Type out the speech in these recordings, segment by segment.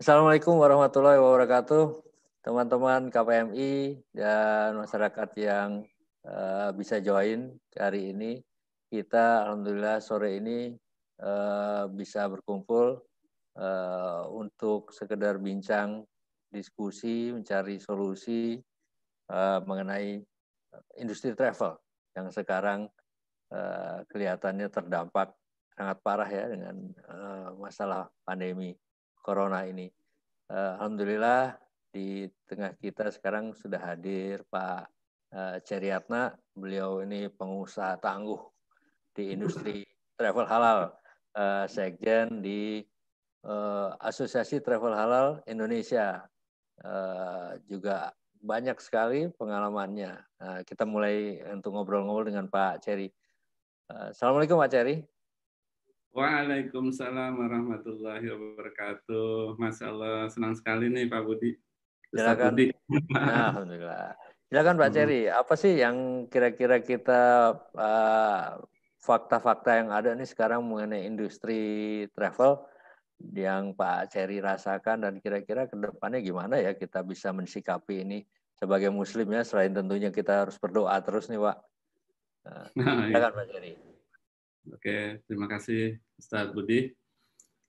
Assalamualaikum warahmatullahi wabarakatuh, teman-teman KPMI dan masyarakat yang bisa join hari ini. Kita alhamdulillah sore ini bisa berkumpul untuk sekedar bincang, diskusi, mencari solusi mengenai industri travel yang sekarang kelihatannya terdampak sangat parah ya dengan masalah pandemi Corona ini. Alhamdulillah di tengah kita sekarang sudah hadir Pak Ceryatna. Beliau ini pengusaha tangguh di industri travel halal, Sekjen di Asosiasi Travel Halal Indonesia. Juga banyak sekali pengalamannya. Kita mulai untuk ngobrol-ngobrol dengan Pak Cery. Assalamualaikum Pak Cery. Waalaikumsalam warahmatullahi wabarakatuh. Masya Allah, senang sekali nih Pak Budi. Ustaz Silakan. Budi. Alhamdulillah. Silakan Pak Cery, apa sih yang kira-kira kita fakta-fakta yang ada nih sekarang mengenai industri travel yang Pak Cery rasakan dan kira-kira ke depannya gimana ya kita bisa mensikapi ini sebagai muslim ya, selain tentunya kita harus berdoa terus nih Pak. Silakan Pak Cery. Oke, terima kasih Ustaz Budi.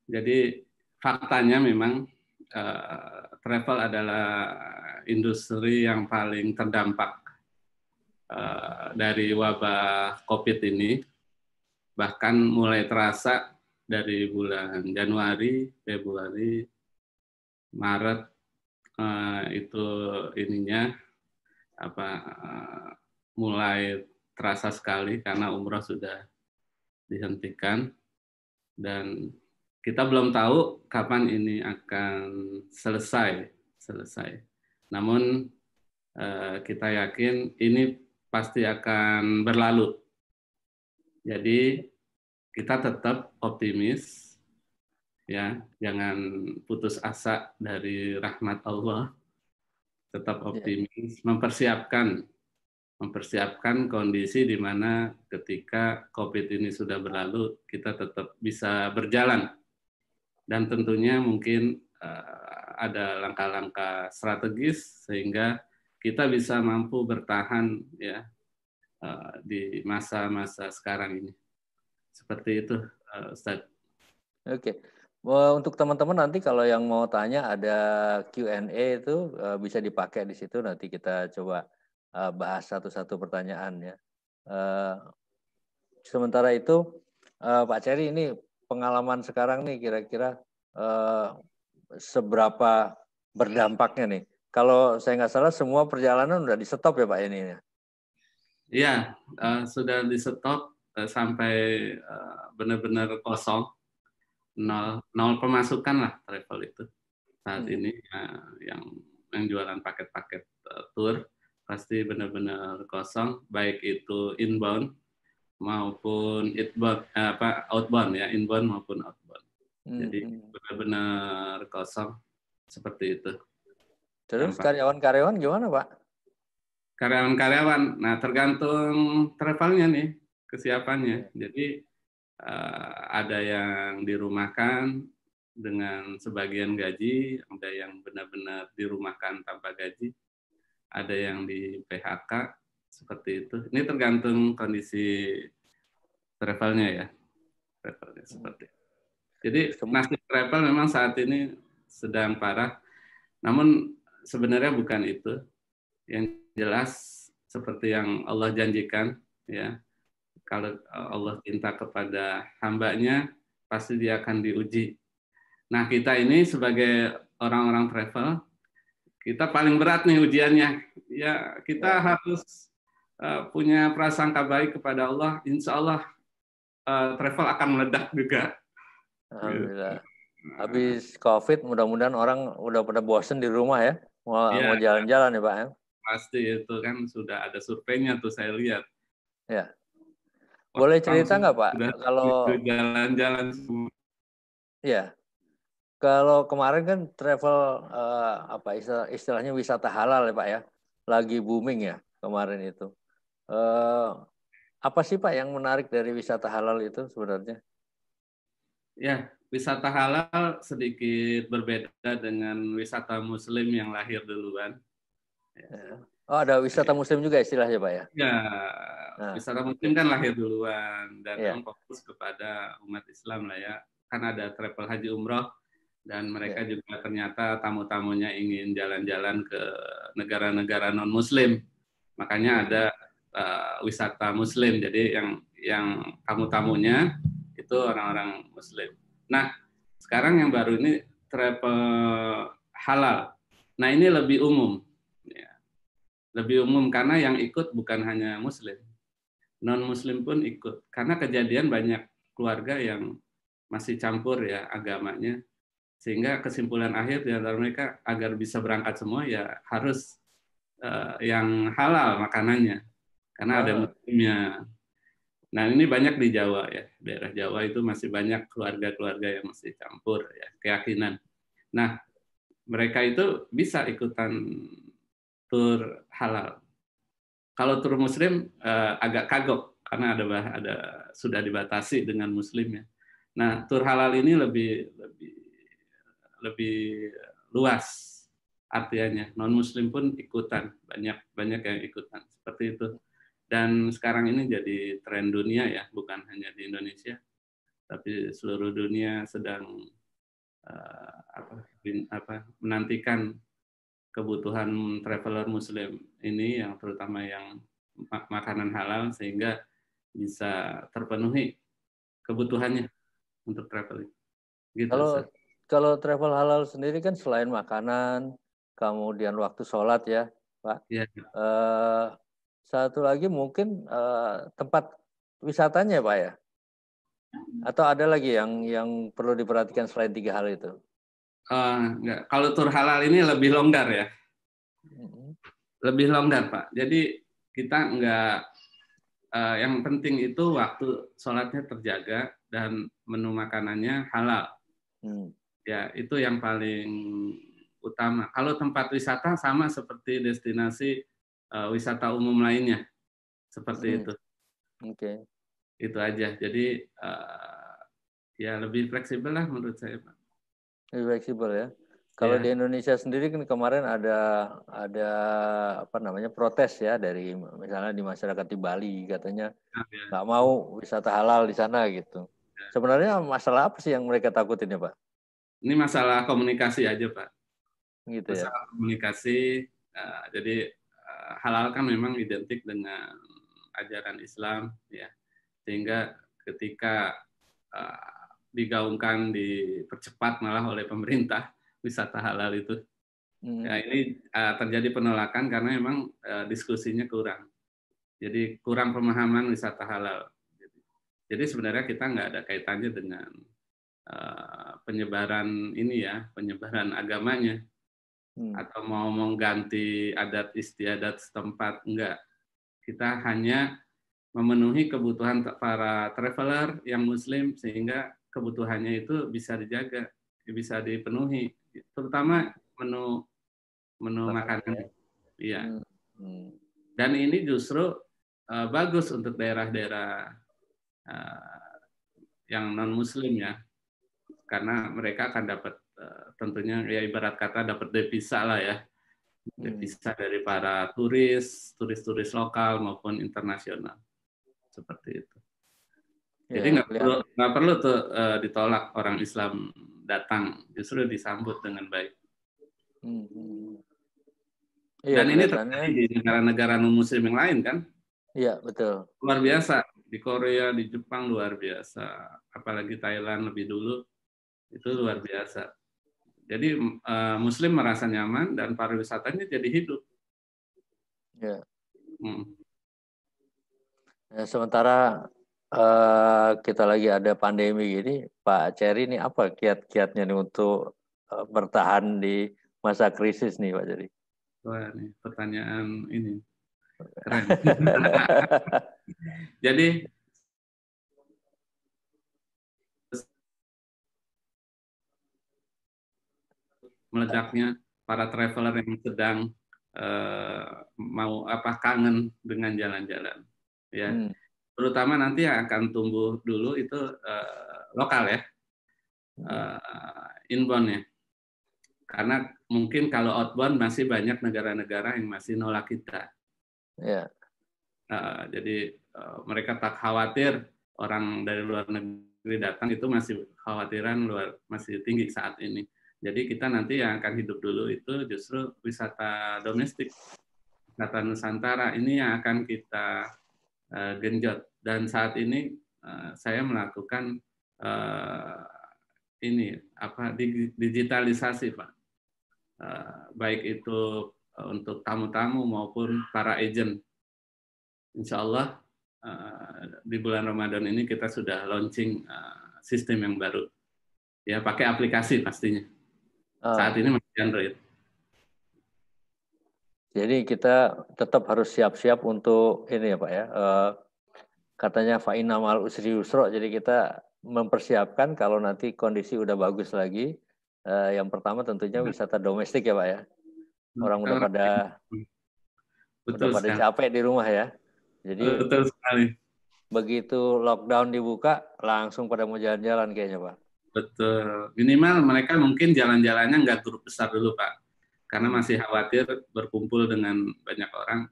Jadi faktanya memang travel adalah industri yang paling terdampak dari wabah COVID ini. Bahkan mulai terasa dari bulan Januari, Februari, Maret itu ininya mulai terasa sekali karena umroh sudah dihentikan dan kita belum tahu kapan ini akan selesai. Namun kita yakin ini pasti akan berlalu. Jadi kita tetap optimis, ya, jangan putus asa dari rahmat Allah. Tetap optimis, mempersiapkan kondisi di mana ketika COVID ini sudah berlalu, kita tetap bisa berjalan. Dan tentunya mungkin ada langkah-langkah strategis sehingga kita bisa mampu bertahan ya di masa-masa sekarang ini. Seperti itu, Ustaz. Oke. Untuk teman-teman nanti kalau yang mau tanya ada Q&A itu bisa dipakai di situ, nanti kita coba bahas satu-satu pertanyaan ya. Sementara itu Pak Cery, ini pengalaman sekarang nih kira-kira seberapa berdampaknya nih? Kalau saya nggak salah semua perjalanan udah di stop ya Pak ini. Iya, sudah di stop sampai benar-benar kosong, nol pemasukan lah travel itu saat ini yang jualan paket-paket tour pasti benar-benar kosong, baik itu inbound maupun outbound ya, inbound maupun outbound. Jadi benar-benar kosong seperti itu. Terus karyawan-karyawan gimana Pak? Karyawan-karyawan, nah tergantung travelnya nih, kesiapannya. Jadi ada yang dirumahkan dengan sebagian gaji, ada yang benar-benar dirumahkan tanpa gaji, ada yang di PHK, seperti itu. Ini tergantung kondisi travelnya ya. Travelnya seperti itu. Jadi nasib travel memang saat ini sedang parah, namun sebenarnya bukan itu. Yang jelas seperti yang Allah janjikan, ya, kalau Allah cinta kepada hambanya, pasti dia akan diuji. Nah, kita ini sebagai orang-orang travel, kita paling berat nih ujiannya. Ya, kita harus punya prasangka baik kepada Allah. Insya Allah travel akan meledak juga. Alhamdulillah. Habis COVID, mudah-mudahan orang udah pada bosen di rumah ya. Mau jalan-jalan ya Pak ya. Pasti itu kan sudah ada surveinya tuh saya lihat. Ya. Boleh cerita nggak Pak? Kalau jalan-jalan semua. Ya, kalau kemarin kan travel istilahnya wisata halal ya Pak ya, lagi booming ya kemarin itu. Apa sih Pak yang menarik dari wisata halal itu sebenarnya? Ya, wisata halal sedikit berbeda dengan wisata Muslim yang lahir duluan. Oh, ada wisata Muslim juga istilahnya, Pak ya? Ya, Nah, wisata Muslim kan lahir duluan dan ya, memang fokus kepada umat Islam lah ya. Kan ada travel haji umroh dan mereka ya. juga ternyata tamu-tamunya ingin jalan-jalan ke negara-negara non-Muslim. Makanya ada wisata Muslim. Jadi yang tamu-tamunya itu orang-orang Muslim. Nah, sekarang yang baru ini travel halal. Nah, ini lebih umum. Ya. Lebih umum karena yang ikut bukan hanya Muslim. Non-Muslim pun ikut. Karena kejadian banyak keluarga yang masih campur ya agamanya. Sehingga kesimpulan akhir di antara mereka agar bisa berangkat semua ya harus yang halal makanannya. Karena ada Muslimnya. Nah, ini banyak di Jawa ya. Daerah Jawa itu masih banyak keluarga-keluarga yang masih campur ya, keyakinan. Nah, mereka itu bisa ikutan tur halal. Kalau tur Muslim agak kagok karena ada sudah dibatasi dengan Muslimnya. Nah, tur halal ini lebih luas artinya. Non Muslim pun ikutan, banyak yang ikutan seperti itu. Dan sekarang ini jadi tren dunia ya, bukan hanya di Indonesia, tapi seluruh dunia sedang menantikan kebutuhan traveler Muslim ini, yang terutama yang makanan halal, sehingga bisa terpenuhi kebutuhannya untuk traveling. Gitu, kalau travel halal sendiri kan selain makanan, kemudian waktu sholat ya, Pak. Ya. Satu lagi mungkin tempat wisatanya, Pak ya. Atau ada lagi yang perlu diperhatikan selain 3 hal itu? Enggak. Kalau tur halal ini lebih longgar ya. Lebih longgar, Pak. Jadi kita enggak, yang penting itu waktu sholatnya terjaga dan menu makanannya halal. Ya, itu yang paling utama. Kalau tempat wisata sama seperti destinasi wisata umum lainnya. Seperti itu. Oke. Itu aja. Jadi ya lebih fleksibel lah menurut saya, Pak. Lebih fleksibel ya. Kalau di Indonesia sendiri kan kemarin ada apa namanya protes ya dari misalnya di masyarakat di Bali, katanya nggak mau wisata halal di sana gitu. Sebenarnya masalah apa sih yang mereka takutin ya, Pak? Ini masalah komunikasi aja, Pak. Gitu ya. Masalah komunikasi. Jadi halal kan memang identik dengan ajaran Islam ya. Sehingga ketika digaungkan, dipercepat malah oleh pemerintah wisata halal itu. Ya, ini terjadi penolakan karena memang diskusinya kurang. Jadi kurang pemahaman wisata halal. Jadi sebenarnya kita nggak ada kaitannya dengan penyebaran ini ya, penyebaran agamanya. Atau mau mengganti adat istiadat setempat, enggak. Kita hanya memenuhi kebutuhan para traveler yang Muslim sehingga kebutuhannya itu bisa dijaga, bisa dipenuhi, terutama menu makanan. Iya. Dan ini justru bagus untuk daerah-daerah yang non Muslim ya, karena mereka akan dapat tentunya ya ibarat kata dapat devisa lah ya, devisa dari para turis lokal maupun internasional. Seperti itu. Jadi nggak perlu tuh ditolak orang Islam datang, justru disambut dengan baik. Dan ini terjadi di negara-negara non-Muslim yang lain kan? Iya, betul. Luar biasa. Di Korea, di Jepang luar biasa. Apalagi Thailand lebih dulu, itu luar biasa. Jadi Muslim merasa nyaman dan pariwisatanya jadi hidup. Ya. Sementara kita lagi ada pandemi gini, Pak Cherry ini apa kiat-kiatnya nih untuk bertahan di masa krisis nih, Pak Cherry? Wah, nih pertanyaan ini keren. Jadi meledaknya para traveler yang sedang mau kangen dengan jalan-jalan, ya. Terutama nanti yang akan tumbuh dulu itu lokal ya. inbound ya. Karena mungkin kalau outbound masih banyak negara-negara yang masih nolak kita. Ya. Jadi mereka tak khawatir orang dari luar negeri datang, itu masih khawatiran masih tinggi saat ini. Jadi kita nanti yang akan hidup dulu itu justru wisata domestik, wisata Nusantara ini yang akan kita genjot. Dan saat ini saya melakukan digitalisasi, Pak. Baik itu untuk tamu-tamu maupun para agent. Insya Allah di bulan Ramadan ini kita sudah launching sistem yang baru. Ya, pakai aplikasi pastinya. Saat ini masih Android. Jadi kita tetap harus siap-siap untuk ini ya Pak ya. Katanya fa'inna ma'al usri yusra. Jadi kita mempersiapkan kalau nanti kondisi udah bagus lagi. Yang pertama tentunya wisata domestik ya Pak ya. Orang udah pada capek di rumah ya. Jadi betul sekali. Begitu lockdown dibuka, langsung pada mau jalan-jalan kayaknya Pak. Betul. Minimal mereka mungkin jalan-jalannya nggak grup besar dulu Pak. Karena masih khawatir berkumpul dengan banyak orang.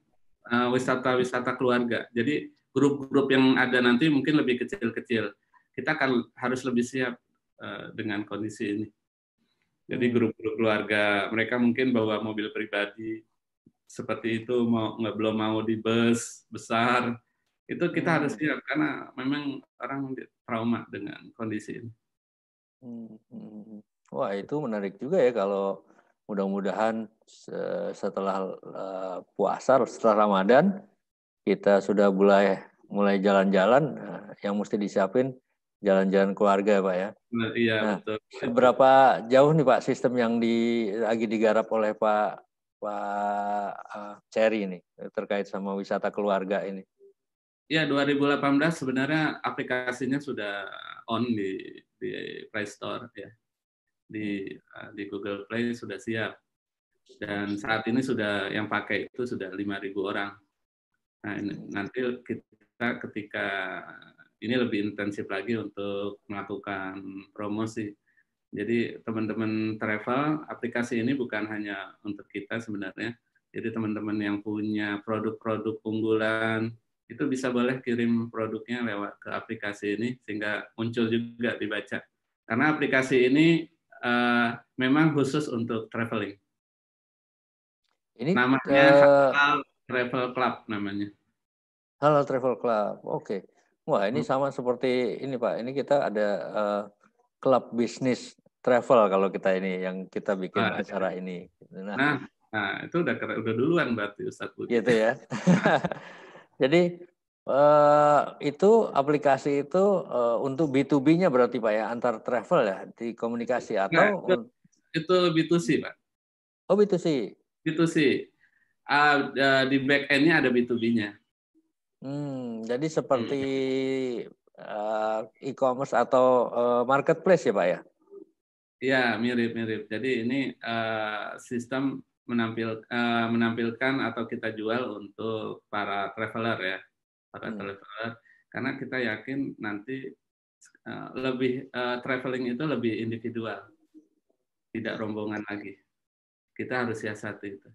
Wisata-wisata keluarga. Jadi grup-grup yang ada nanti mungkin lebih kecil-kecil. Kita harus lebih siap dengan kondisi ini. Jadi grup-grup keluarga, mereka mungkin bawa mobil pribadi, seperti itu, belum mau di bus besar, itu kita harus siap karena memang orang trauma dengan kondisi ini. Wah, itu menarik juga ya kalau mudah-mudahan setelah puasa, setelah Ramadan kita sudah mulai jalan-jalan, yang mesti disiapin jalan-jalan keluarga Pak ya. Iya, nah, betul. Seberapa jauh nih Pak sistem yang lagi digarap oleh Pak Cherry ini terkait sama wisata keluarga ini? Ya, 2018 sebenarnya aplikasinya sudah on di Play Store ya. Di Google Play sudah siap. Dan saat ini sudah yang pakai itu sudah 5.000 orang. Nah, nanti kita ketika ini lebih intensif lagi untuk melakukan promosi. Jadi teman-teman travel, aplikasi ini bukan hanya untuk kita sebenarnya. Jadi teman-teman yang punya produk-produk unggulan, itu bisa boleh kirim produknya lewat ke aplikasi ini, sehingga muncul juga dibaca. Karena aplikasi ini memang khusus untuk traveling. Ini namanya Halal Travel Club namanya. Halal Travel Club, oke. Wah, ini sama seperti ini Pak. Ini kita ada klub bisnis travel kalau kita ini yang kita bikin acara ini. Nah, itu udah duluan berarti Ustadz Budi. Gitu ya. Jadi itu aplikasi itu untuk B2B-nya berarti Pak ya, antar travel ya, di komunikasi atau itu B2C Pak. Oh, B2C. B2C. Di back end-nya ada B2B-nya. Jadi seperti e-commerce atau marketplace ya Pak ya? Iya, mirip-mirip. Jadi ini sistem menampilkan atau kita jual untuk para traveler ya, traveler. Karena kita yakin nanti lebih traveling itu lebih individual, tidak rombongan lagi. Kita harus siasati itu.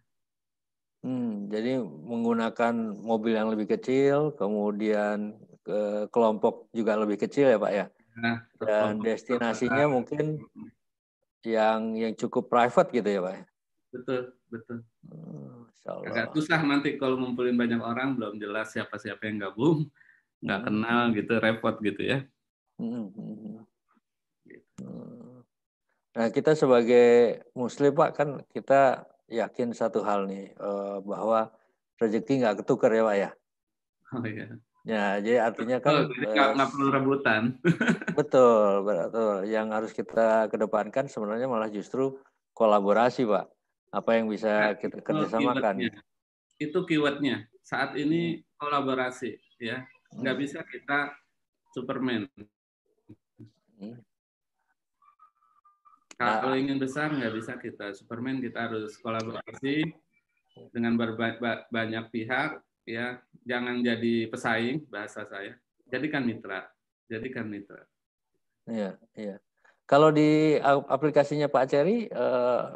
Jadi menggunakan mobil yang lebih kecil, kemudian kelompok juga lebih kecil ya Pak ya. Dan destinasinya mungkin yang cukup private gitu ya Pak. Betul. Agak susah nanti kalau ngumpulin banyak orang, belum jelas siapa-siapa yang gabung, nggak kenal gitu, repot gitu ya. Nah, kita sebagai Muslim Pak, kan kita yakin satu hal nih, bahwa rezeki nggak ketukar ya Pak ya. Oh iya. Ya, jadi artinya kan nggak perlu rebutan. Betul. Yang harus kita kedepankan sebenarnya malah justru kolaborasi Pak. Apa yang bisa kita kerjasamakan? Itu keywordnya. Saat ini kolaborasi ya. Nggak bisa kita Superman. Kalau ingin besar nggak bisa kita Superman, kita harus kolaborasi dengan banyak pihak ya. Jangan jadi pesaing, bahasa saya. Jadikan mitra. Iya. Kalau di aplikasinya Pak Ceri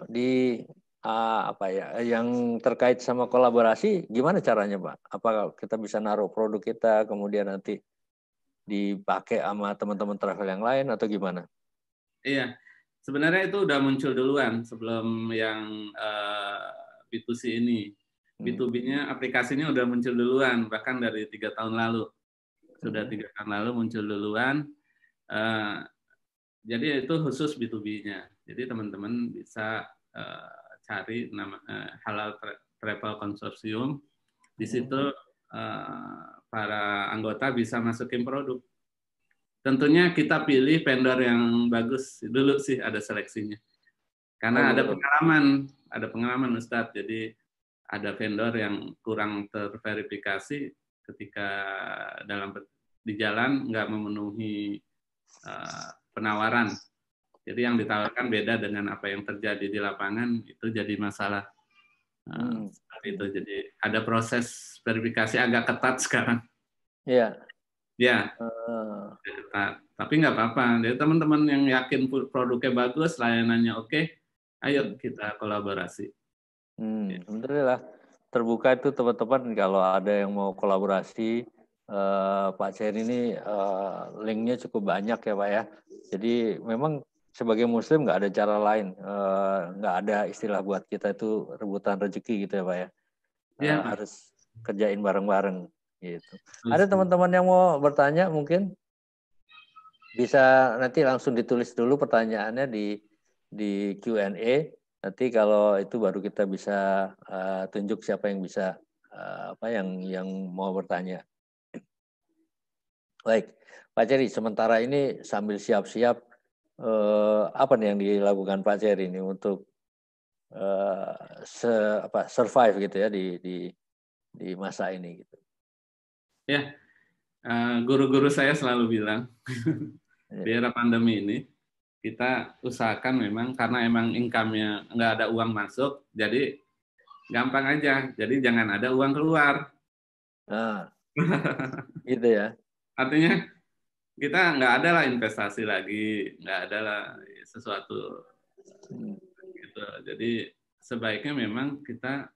di apa ya yang terkait sama kolaborasi gimana caranya Pak? Apa kita bisa naruh produk kita kemudian nanti dipakai sama teman-teman travel yang lain atau gimana? Iya, sebenarnya itu udah muncul duluan sebelum yang B2C ini. B2B-nya aplikasinya udah muncul duluan, bahkan dari 3 tahun lalu. Sudah 3 tahun lalu muncul duluan. Jadi itu khusus B2B-nya. Jadi teman-teman bisa cari nama Halal Travel Consortium. Di situ para anggota bisa masukin produk. Tentunya kita pilih vendor yang bagus dulu sih, ada seleksinya. Karena ada pengalaman Ustadz. Jadi ada vendor yang kurang terverifikasi ketika di jalan nggak memenuhi penawaran. Jadi yang ditawarkan beda dengan apa yang terjadi di lapangan, itu jadi masalah. Seperti itu. Jadi ada proses verifikasi agak ketat sekarang. Iya. Ya, ketat. Tapi nggak apa-apa. Jadi teman-teman yang yakin produknya bagus, layanannya oke, ayo kita kolaborasi. Alhamdulillah terbuka itu teman-teman kalau ada yang mau kolaborasi. Pak Ceri ini linknya cukup banyak ya Pak ya. Jadi memang sebagai Muslim nggak ada cara lain, nggak ada istilah buat kita itu rebutan rezeki gitu ya Pak ya. Ya, Pak. Harus kerjain bareng-bareng gitu. Ada teman-teman yang mau bertanya mungkin bisa nanti langsung ditulis dulu pertanyaannya di Q&A. Nanti kalau itu baru kita bisa tunjuk siapa yang bisa yang mau bertanya. Baik, Pak Ceri, sementara ini sambil siap-siap apa nih yang dilakukan Pak Ceri ini untuk survive gitu ya di masa ini gitu. Ya, guru-guru saya selalu bilang di era pandemi ini kita usahakan memang karena emang income-nya nggak ada uang masuk, jadi gampang aja. Jadi jangan ada uang keluar. Nah, gitu ya. Artinya kita nggak ada lah investasi lagi, nggak ada lah sesuatu gitu. Jadi sebaiknya memang kita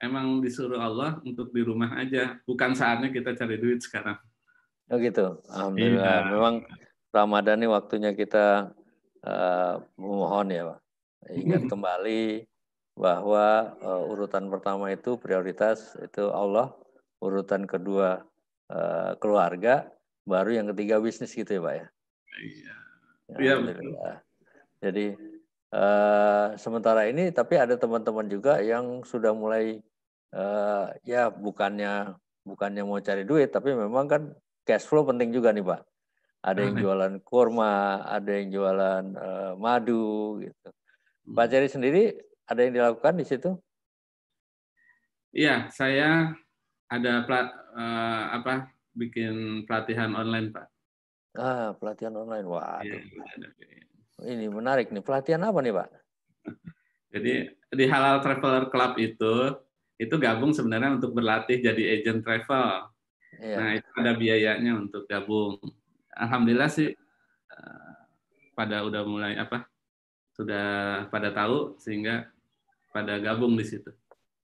emang disuruh Allah untuk di rumah aja, bukan saatnya kita cari duit sekarang. Oh gitu, alhamdulillah. Iya. Memang Ramadan ini waktunya kita memohon ya Pak. Ingat kembali bahwa urutan pertama itu prioritas itu Allah, urutan kedua keluarga, baru yang ketiga bisnis gitu ya Pak ya. Iya. Alhamdulillah. Jadi sementara ini tapi ada teman-teman juga yang sudah mulai ya bukannya mau cari duit tapi memang kan cash flow penting juga nih Pak. Ada yang jualan kurma, ada yang jualan madu gitu. Pak Ceri sendiri ada yang dilakukan di situ? Iya, saya ada bikin pelatihan online, Pak. Pelatihan online. Waduh. Iya. Ini menarik nih. Pelatihan apa nih, Pak? Jadi di Halal Traveler Club itu gabung sebenarnya untuk berlatih jadi agent travel. Iya. Nah, itu ada biayanya untuk gabung. Alhamdulillah sih pada udah mulai sudah pada tahu sehingga pada gabung di situ.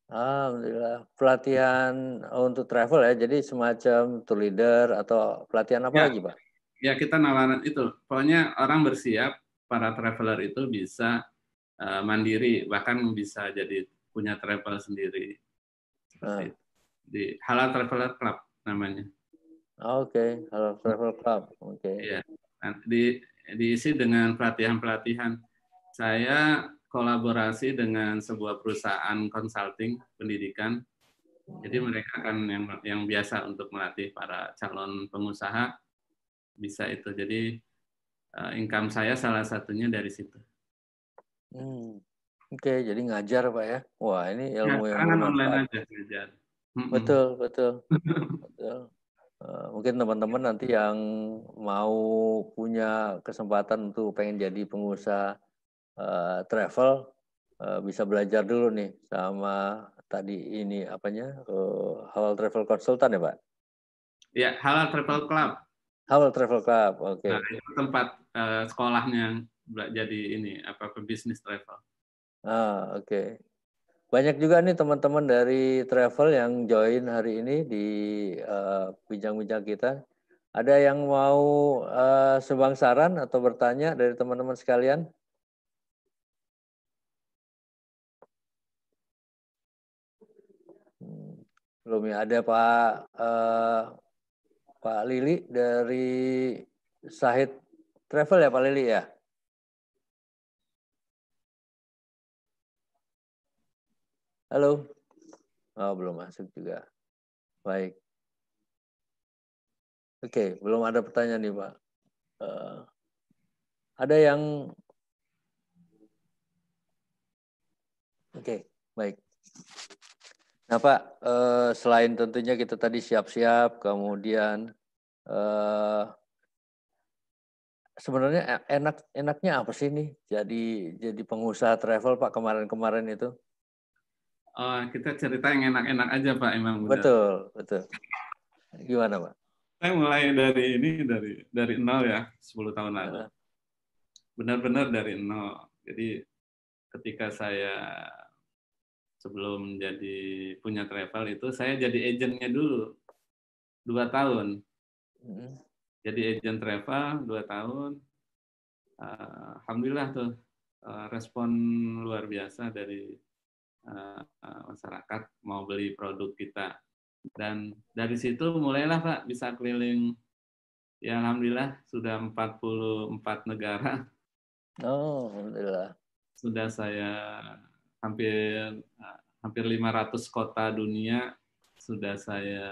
Alhamdulillah. Pelatihan untuk travel ya. Jadi semacam tour leader atau pelatihan apa lagi, Pak? Ya, kita nawaran itu. Pokoknya orang bersiap, para traveler itu bisa mandiri, bahkan bisa jadi punya travel sendiri. Seperti itu. Di Halal Traveler Club namanya. Oke, Halal Travel Club. Oke. Iya. Nah, diisi dengan pelatihan-pelatihan. Saya kolaborasi dengan sebuah perusahaan consulting pendidikan. Jadi mereka akan yang biasa untuk melatih para calon pengusaha bisa itu. Jadi income saya salah satunya dari situ. Oke, jadi ngajar Pak ya. Wah, ini ilmu yang Sekarang online bermanfaat. aja ngajar. Betul. Mungkin teman-teman nanti yang mau punya kesempatan untuk pengen jadi pengusaha travel bisa belajar dulu nih sama tadi ini Halal Travel Consultant ya Pak? Ya, Halal Travel Club. Halal Travel Club, oke. Nah, itu tempat sekolahnya. jadi ini apa pebisnis travel. Oke. Banyak juga nih teman-teman dari travel yang join hari ini di bincang-bincang kita. Ada yang mau sumbang saran atau bertanya dari teman-teman sekalian? Belum ya. Ada Pak Lili dari Sahid Travel ya Pak Lili ya? Halo? Oh, belum masuk juga. Baik. Oke, belum ada pertanyaan nih Pak. Ada yang... Oke, baik. Nah Pak, selain tentunya kita tadi siap-siap, kemudian sebenarnya enaknya apa sih nih jadi pengusaha travel Pak kemarin-kemarin itu? Oh, kita cerita yang enak-enak aja Pak, emang benar. Betul, betul. Gimana Pak? Saya mulai dari nol ya, 10 tahun lalu. Benar-benar dari nol. Jadi ketika saya sebelum jadi punya travel itu saya jadi agennya dulu 2 tahun. Jadi agent travel 2 tahun. Alhamdulillah tuh respon luar biasa dari masyarakat mau beli produk kita. Dan dari situ mulailah Pak bisa keliling, ya Alhamdulillah sudah 44 negara. Oh, Alhamdulillah. Sudah saya hampir 500 kota dunia sudah saya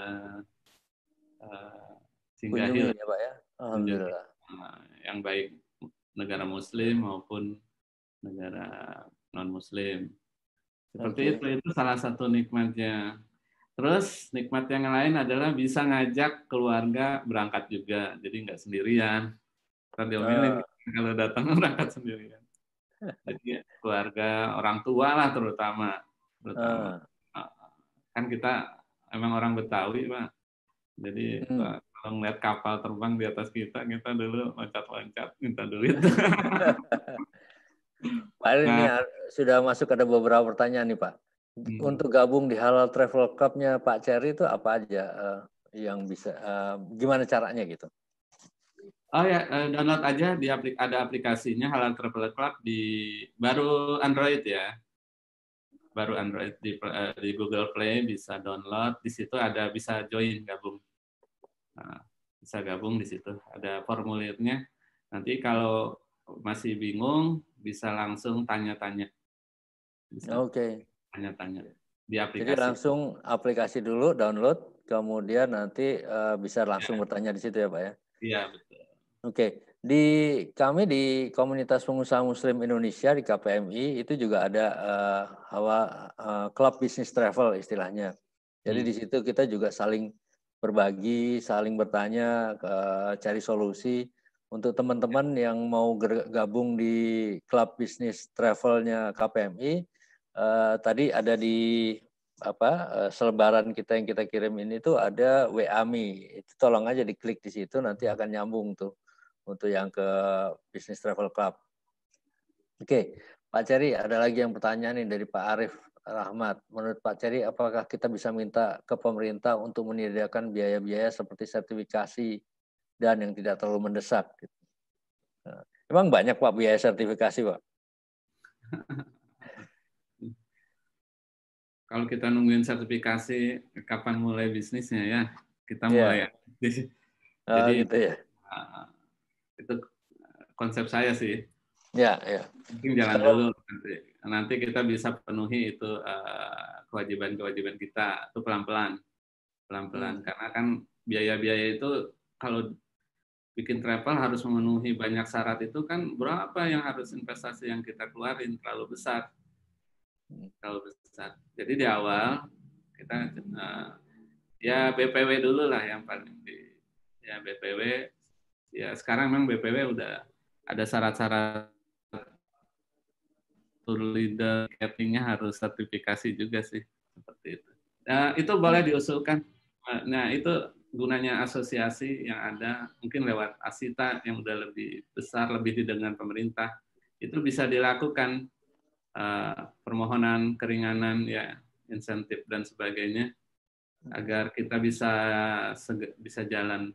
singgahi, Kunjungi ya Pak ya. Alhamdulillah. yang baik negara Muslim maupun negara non Muslim. Seperti itu salah satu nikmatnya. Terus nikmat yang lain adalah bisa ngajak keluarga berangkat juga, jadi nggak sendirian. Kan diomelin kalau datang berangkat sendirian. Jadi keluarga, orang tua lah terutama. Kan kita emang orang Betawi Pak. Jadi kalau ngeliat kapal terbang di atas kita dulu loncat-loncat minta duit. Pak ini sudah masuk ada beberapa pertanyaan nih Pak. Untuk gabung di Halal Travel Club-nya Pak Cherry itu apa aja yang bisa, gimana caranya gitu? Oh ya, download aja ada aplikasinya Halal Travel Club baru Android ya. Baru Android di Google Play bisa download, di situ bisa join gabung. Nah, bisa gabung di situ, ada formulirnya. Nanti kalau masih bingung bisa langsung tanya-tanya. Oke. Tanya-tanya di aplikasi. Jadi langsung aplikasi dulu download, kemudian nanti bisa langsung bertanya di situ ya Pak ya? Iya betul. Oke, kami di Komunitas Pengusaha Muslim Indonesia di KPMI itu juga ada klub bisnis travel istilahnya. Jadi di situ kita juga saling berbagi, saling bertanya, cari solusi untuk teman-teman yang mau gabung di klub bisnis travelnya KPMI. Tadi ada di selebaran kita yang kita kirim ini tuh ada WAMI. Itu tolong aja diklik di situ, nanti akan nyambung tuh untuk yang ke Business Travel Club. Oke, Pak Cherry, ada lagi yang pertanyaan nih dari Pak Arif Rahmat. Menurut Pak Cherry, apakah kita bisa minta ke pemerintah untuk menyediakan biaya-biaya seperti sertifikasi dan yang tidak terlalu mendesak? Emang banyak Pak biaya sertifikasi Pak? Kalau kita nungguin sertifikasi, kapan mulai bisnisnya ya? Kita mulai. Jadi gitu ya. Itu konsep saya sih. Ya. Mungkin jalan dulu nanti kita bisa penuhi itu kewajiban-kewajiban kita itu pelan-pelan karena kan biaya-biaya itu kalau bikin travel harus memenuhi banyak syarat itu kan berapa yang harus investasi yang kita keluarin terlalu besar. Jadi di awal kita ya BPW dulu lah yang paling ya BPW ya sekarang memang BPW udah ada syarat-syarat tour leader marketingnya harus sertifikasi juga sih seperti itu. Nah, itu boleh diusulkan. Nah itu gunanya asosiasi yang ada mungkin lewat Asita yang udah lebih besar lebih didengar pemerintah itu bisa dilakukan permohonan keringanan ya, insentif dan sebagainya agar kita bisa jalan.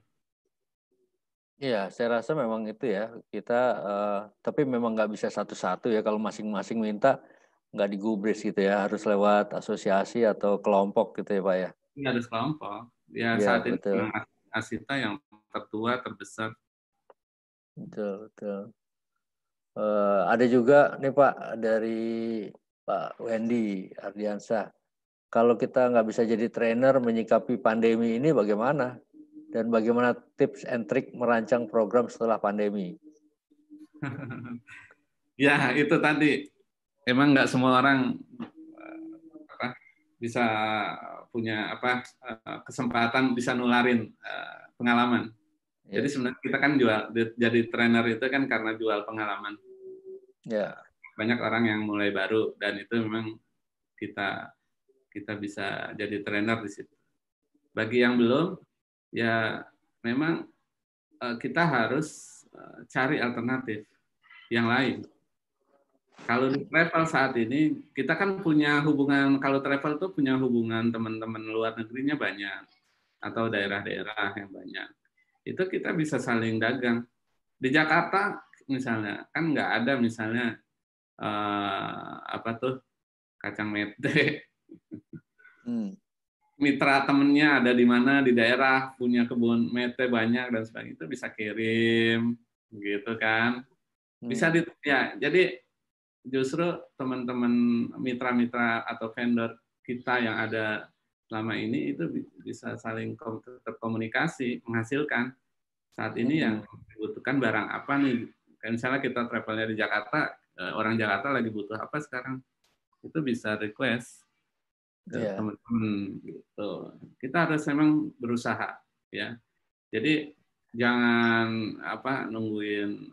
Iya, saya rasa memang itu ya kita tapi memang nggak bisa satu-satu ya kalau masing-masing minta nggak digubris gitu ya, harus lewat asosiasi atau kelompok gitu ya Pak ya. Ini harus kelompok. Ya Iya saat ini betul, memang Asita yang tertua terbesar. betul, betul. Ada juga nih Pak dari Pak Wendy Ardiansah. Kalau kita nggak bisa jadi trainer menyikapi pandemi ini bagaimana? Dan bagaimana tips and trick merancang program setelah pandemi? Ya itu tadi emang nggak semua orang apa, bisa punya kesempatan bisa nularin pengalaman. Jadi Ya, sebenarnya kita kan jadi trainer itu kan karena jual pengalaman. ya, Banyak orang yang mulai baru dan itu memang kita kita bisa jadi trainer di situ. Bagi yang belum, ya memang kita harus cari alternatif yang lain. Kalau di travel saat ini, kita kan punya hubungan, kalau travel tuh punya hubungan teman-teman luar negerinya banyak, atau daerah-daerah yang banyak. Itu kita bisa saling dagang. Di Jakarta misalnya, kan nggak ada misalnya apa tuh kacang mete. hmm, Mitra temennya ada di mana di daerah punya kebun mete banyak dan sebagainya itu bisa kirim gitu kan bisa hmm. ya jadi justru teman-teman mitra-mitra atau vendor kita yang ada selama ini itu bisa saling terkomunikasi menghasilkan saat ini yang Hmm. dibutuhkan barang apa nih kayak misalnya kita travelnya di Jakarta orang Jakarta lagi butuh apa sekarang itu bisa request ke Ya, teman-teman gitu. Kita harus memang berusaha ya. Jadi jangan nungguin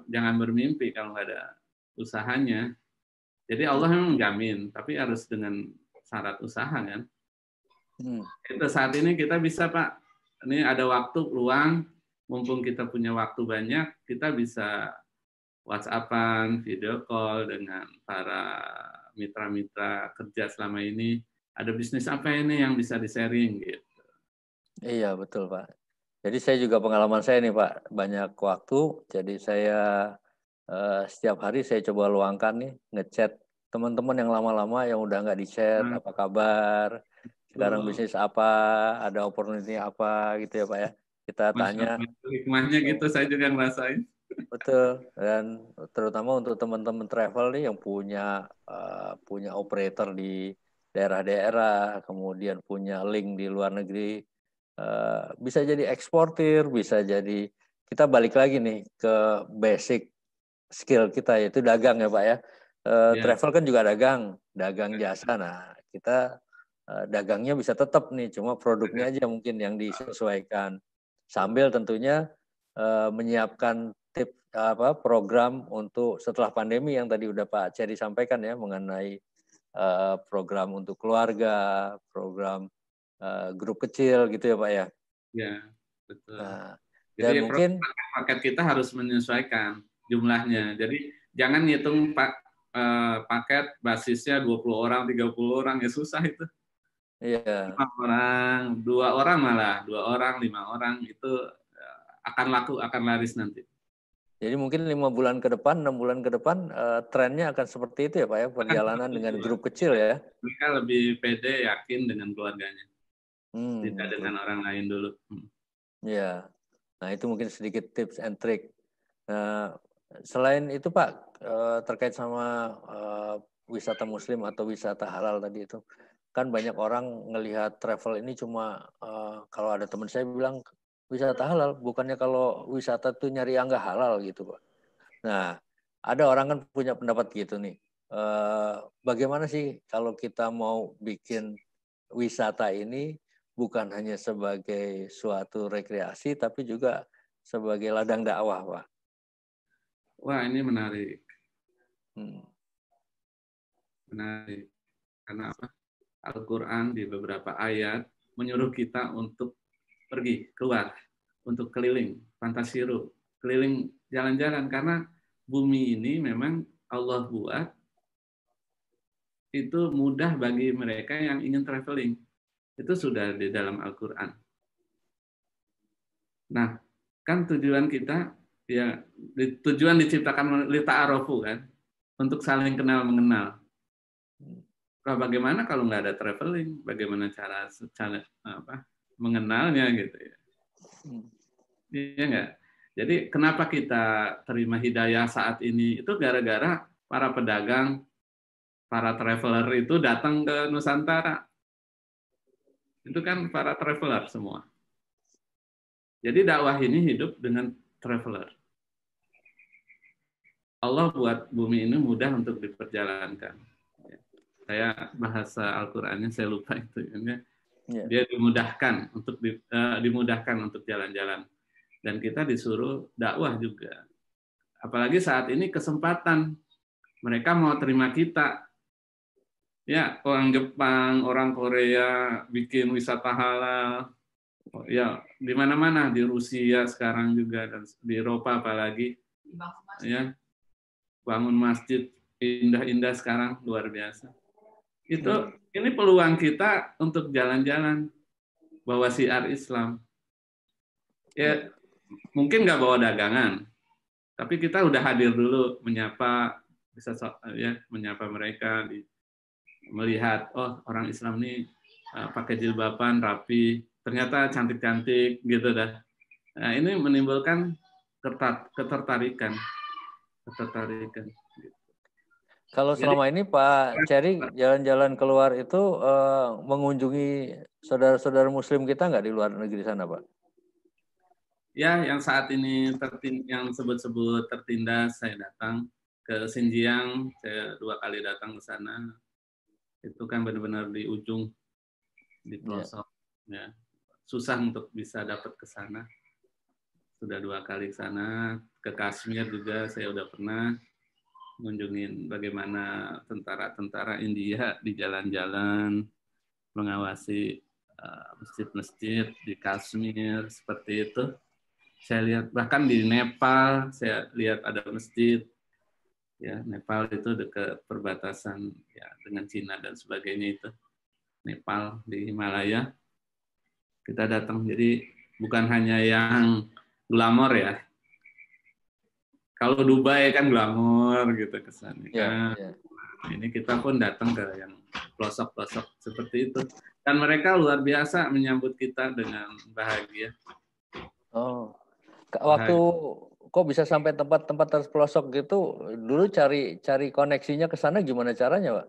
jangan bermimpi kalau nggak ada usahanya. Jadi Allah memang menjamin, tapi harus dengan syarat usaha kan. hmm. Itu saat ini kita bisa Pak, ini ada waktu luang, mumpung kita punya waktu banyak, kita bisa WhatsApp-an, video call dengan para mitra-mitra kerja selama ini. Ada bisnis apa ini yang bisa di-sharing gitu. Iya betul Pak. Jadi saya juga pengalaman saya nih Pak, banyak waktu, jadi saya setiap hari saya coba luangkan nih ngechat teman-teman yang lama-lama yang udah nggak di chat, Nah, apa kabar, sekarang itu bisnis apa, ada opportunity apa gitu ya Pak ya. Kita Masya tanya. Allah, hikmahnya gitu saya juga ngerasain. Betul, dan terutama untuk teman-teman travel nih yang punya operator di daerah-daerah, kemudian punya link di luar negeri, bisa jadi eksportir, bisa jadi kita balik lagi nih ke basic skill kita yaitu dagang ya Pak ya. Ya, Travel kan juga dagang jasa. Nah, kita dagangnya bisa tetap nih, cuma produknya aja mungkin yang disesuaikan. Sambil tentunya menyiapkan program untuk setelah pandemi yang tadi udah Pak Ceri sampaikan ya mengenai program untuk keluarga, program grup kecil gitu ya Pak ya. ya, betul. Nah, dan Jadi mungkin paket kita harus menyesuaikan jumlahnya. Jadi jangan ngitung paket basisnya 20 orang, 30 orang, ya susah itu. iya. 5 orang, 2 orang malah, 2 orang, 5 orang itu akan laku, akan laris nanti. Jadi mungkin 5 bulan ke depan, 6 bulan ke depan trennya akan seperti itu ya Pak ya, Akan perjalanan seperti dengan itu, Pak. grup kecil ya. Mereka lebih pede, yakin dengan keluarganya, tidak Grup. dengan orang lain dulu. Ya. Nah, itu mungkin sedikit tips and trick. Nah, selain itu Pak, terkait sama wisata muslim atau wisata halal tadi itu, kan banyak orang ngelihat travel ini cuma kalau ada teman saya bilang wisata halal, bukannya kalau wisata tuh nyari yang nggak halal gitu Pak. Nah, ada orang kan punya pendapat gitu nih. Bagaimana sih kalau kita mau bikin wisata ini bukan hanya sebagai suatu rekreasi, tapi juga sebagai ladang dakwah, Pak. Wah, ini menarik. Hmm. Menarik. Karena apa? Al-Quran di beberapa ayat menyuruh kita untuk pergi, keluar, untuk keliling, fantasiru, keliling jalan-jalan. Karena bumi ini memang Allah buat itu mudah bagi mereka yang ingin traveling. Itu sudah di dalam Al-Quran. Nah, kan tujuan kita, ya tujuan diciptakan lita'arofu kan, untuk saling kenal mengenal. Nah, bagaimana kalau nggak ada traveling? Bagaimana cara mengenalnya gitu ya? Iya nggak? Jadi kenapa kita terima hidayah saat ini? Itu gara-gara para pedagang, para traveler itu datang ke Nusantara. Itu kan para traveler semua. Jadi dakwah ini hidup dengan traveler. Allah buat bumi ini mudah untuk diperjalankan. Saya bahasa Al-Qur'annya saya lupa itu. Dia dimudahkan untuk jalan-jalan. Dan kita disuruh dakwah juga. Apalagi saat ini kesempatan mereka mau terima kita. Ya, orang Jepang, orang Korea bikin wisata halal. Ya, di mana-mana, di Rusia sekarang juga, dan di Eropa apalagi. Ya, bangun masjid indah-indah sekarang, luar biasa. Ini peluang kita untuk jalan-jalan, bawa syiar Islam. Ya, mungkin nggak bawa dagangan, tapi kita udah hadir dulu, menyapa, menyapa mereka, melihat, oh orang Islam nih pakai jilbaban, rapi, ternyata cantik-cantik gitu dah. Nah, ini menimbulkan ketertarikan. Kalau selama ini Pak Cherry jalan-jalan keluar itu mengunjungi saudara-saudara Muslim kita nggak di luar negeri sana, Pak? Ya, yang saat ini yang sebut-sebut tertindas, saya datang ke Xinjiang, saya 2 kali datang ke sana. Itu kan benar-benar di ujung, di pelosok. Ya. Susah untuk bisa dapat ke sana. Sudah 2 kali ke sana. Ke Kashmir juga saya udah pernah mengunjungi bagaimana tentara-tentara India di jalan-jalan, mengawasi masjid-masjid di Kashmir, seperti itu. Saya lihat bahkan di Nepal, saya lihat ada masjid. Ya, Nepal itu dekat perbatasan ya dengan Cina dan sebagainya itu. Nepal di Himalaya. Kita datang, jadi bukan hanya yang glamor ya. Kalau Dubai kan glamor gitu kesannya. Ya, Nah, ini kita pun datang ke yang pelosok-pelosok seperti itu. Dan mereka luar biasa menyambut kita dengan bahagia. Oh, waktu kok bisa sampai tempat-tempat terpelosok gitu, dulu cari koneksinya ke sana gimana caranya, Pak?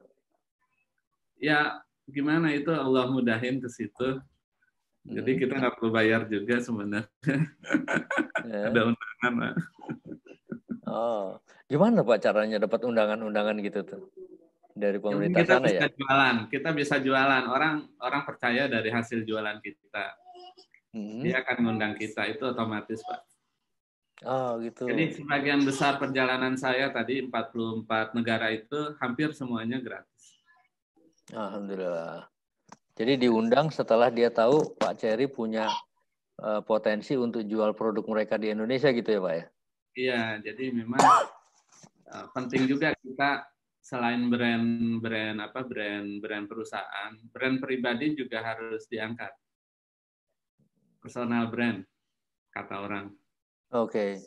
Ya, gimana itu Allah mudahin ke situ. Jadi kita nggak perlu bayar juga sebenarnya. Ada undangan, Pak. Oh, gimana Pak caranya dapat undangan-undangan gitu tuh dari pemerintah kita sana bisa ya? jualan, kita bisa jualan. Orang percaya dari hasil jualan kita. Dia akan mengundang kita, itu otomatis, Pak. Oh, gitu. Jadi sebagian besar perjalanan saya tadi 44 negara itu hampir semuanya gratis. Alhamdulillah. Jadi diundang setelah dia tahu Pak Cherry punya potensi untuk jual produk mereka di Indonesia gitu ya, Pak ya? Iya, jadi memang penting juga kita selain brand perusahaan, brand pribadi juga harus diangkat. Personal brand, kata orang. Oke,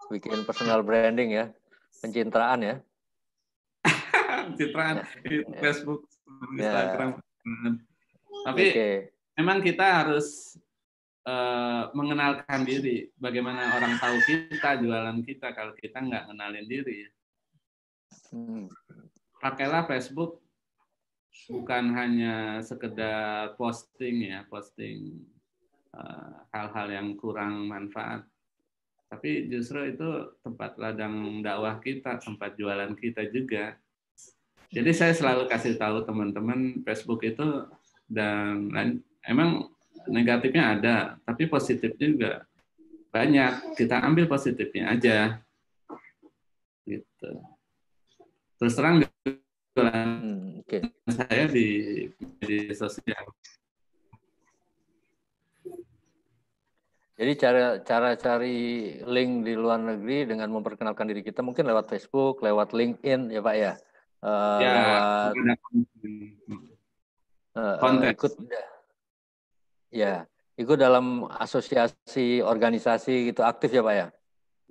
bikin personal branding ya, pencitraan ya. Pencitraan Facebook, Instagram. Tapi memang kita harus mengenalkan diri. Bagaimana orang tahu kita, jualan kita, kalau kita nggak kenalin diri. Pakailah Facebook bukan hanya sekedar posting hal-hal yang kurang manfaat, tapi justru itu tempat ladang dakwah kita, tempat jualan kita juga. Jadi saya selalu kasih tahu teman-teman, Facebook itu dan emang negatifnya ada, tapi positifnya juga banyak. Kita ambil positifnya aja, gitu. Terus terang saya di media sosial. Jadi cara cari link di luar negeri dengan memperkenalkan diri kita mungkin lewat Facebook, lewat LinkedIn ya Pak ya. Ya, Lewat ada konten. ikut ya, ikut dalam asosiasi organisasi gitu aktif ya Pak ya.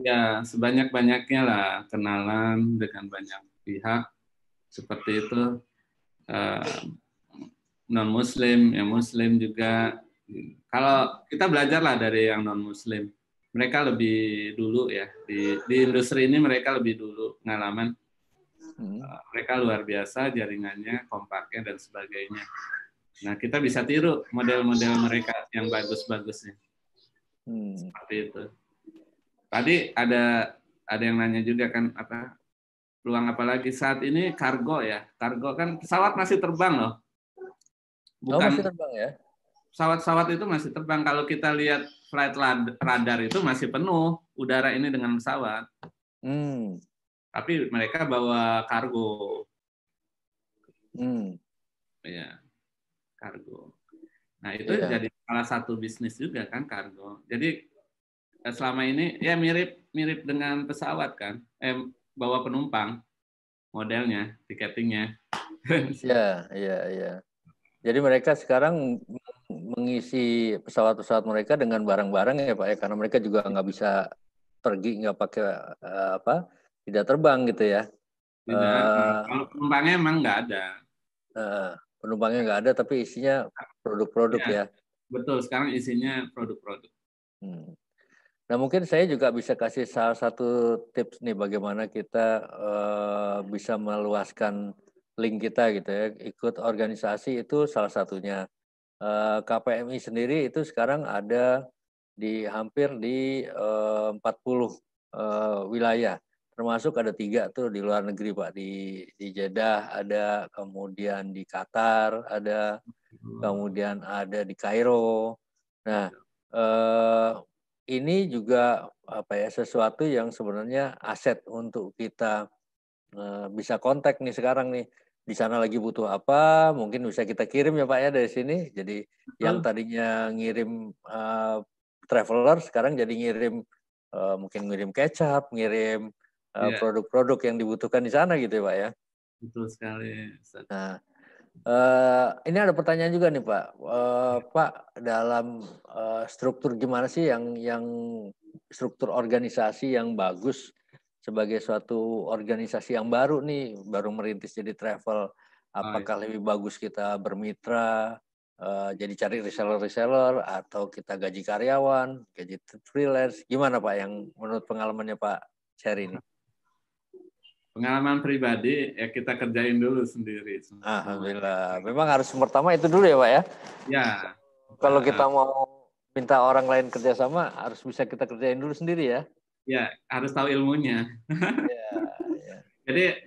Ya, sebanyak-banyaknya lah kenalan dengan banyak pihak seperti itu. Non-Muslim, yang Muslim juga. Kalau kita belajarlah dari yang non-Muslim, mereka lebih dulu ya di industri ini mereka lebih dulu pengalaman. Mereka luar biasa jaringannya, kompaknya dan sebagainya. Nah kita bisa tiru model-model mereka yang bagus-bagusnya. Seperti itu. Tadi ada yang nanya juga kan apa peluang apa lagi saat ini kargo ya. Kargo kan pesawat masih terbang loh. Bukan masih terbang ya? Pesawat-pesawat itu masih terbang. Kalau kita lihat flight radar itu masih penuh udara ini dengan pesawat. Tapi mereka bawa kargo. Ya, kargo. Nah itu jadi salah satu bisnis juga kan kargo. Jadi selama ini ya mirip dengan pesawat kan. Bawa penumpang modelnya, tiketingnya. Iya. Jadi mereka sekarang mengisi pesawat-pesawat mereka dengan barang-barang ya Pak ya, karena mereka juga nggak bisa pergi nggak pakai tidak terbang gitu ya. Tidak, kalau penumpangnya emang nggak ada. Penumpangnya nggak ada, tapi isinya produk-produk ya. Betul, sekarang isinya produk-produk. Nah mungkin saya juga bisa kasih salah satu tips nih bagaimana kita bisa meluaskan link kita gitu ya. Ikut organisasi itu salah satunya. KPMI sendiri itu sekarang ada hampir di 40 wilayah, termasuk ada 3 tuh di luar negeri Pak, di Jeddah ada, kemudian di Qatar ada, kemudian ada di Kairo. Nah ini juga sesuatu yang sebenarnya aset untuk kita bisa kontak nih sekarang nih. Di sana lagi butuh apa, mungkin bisa kita kirim ya Pak ya dari sini. Jadi yang tadinya ngirim traveler, sekarang jadi ngirim mungkin ngirim kecap, ngirim produk-produk yang dibutuhkan di sana gitu ya Pak ya. Betul sekali. Nah, ini ada pertanyaan juga nih Pak. Pak, dalam struktur gimana sih yang struktur organisasi yang bagus sebagai suatu organisasi yang baru nih, baru merintis jadi travel, apakah lebih bagus kita bermitra, jadi cari reseller atau kita gaji karyawan, gaji freelance, gimana Pak yang menurut pengalamannya Pak Syari ini? Pengalaman pribadi ya kita kerjain dulu sendiri. Alhamdulillah. Memang harus pertama itu dulu ya Pak ya? Ya. Kalau kita mau minta orang lain kerjasama, harus bisa kita kerjain dulu sendiri ya? Ya, harus tahu ilmunya. Ya. Jadi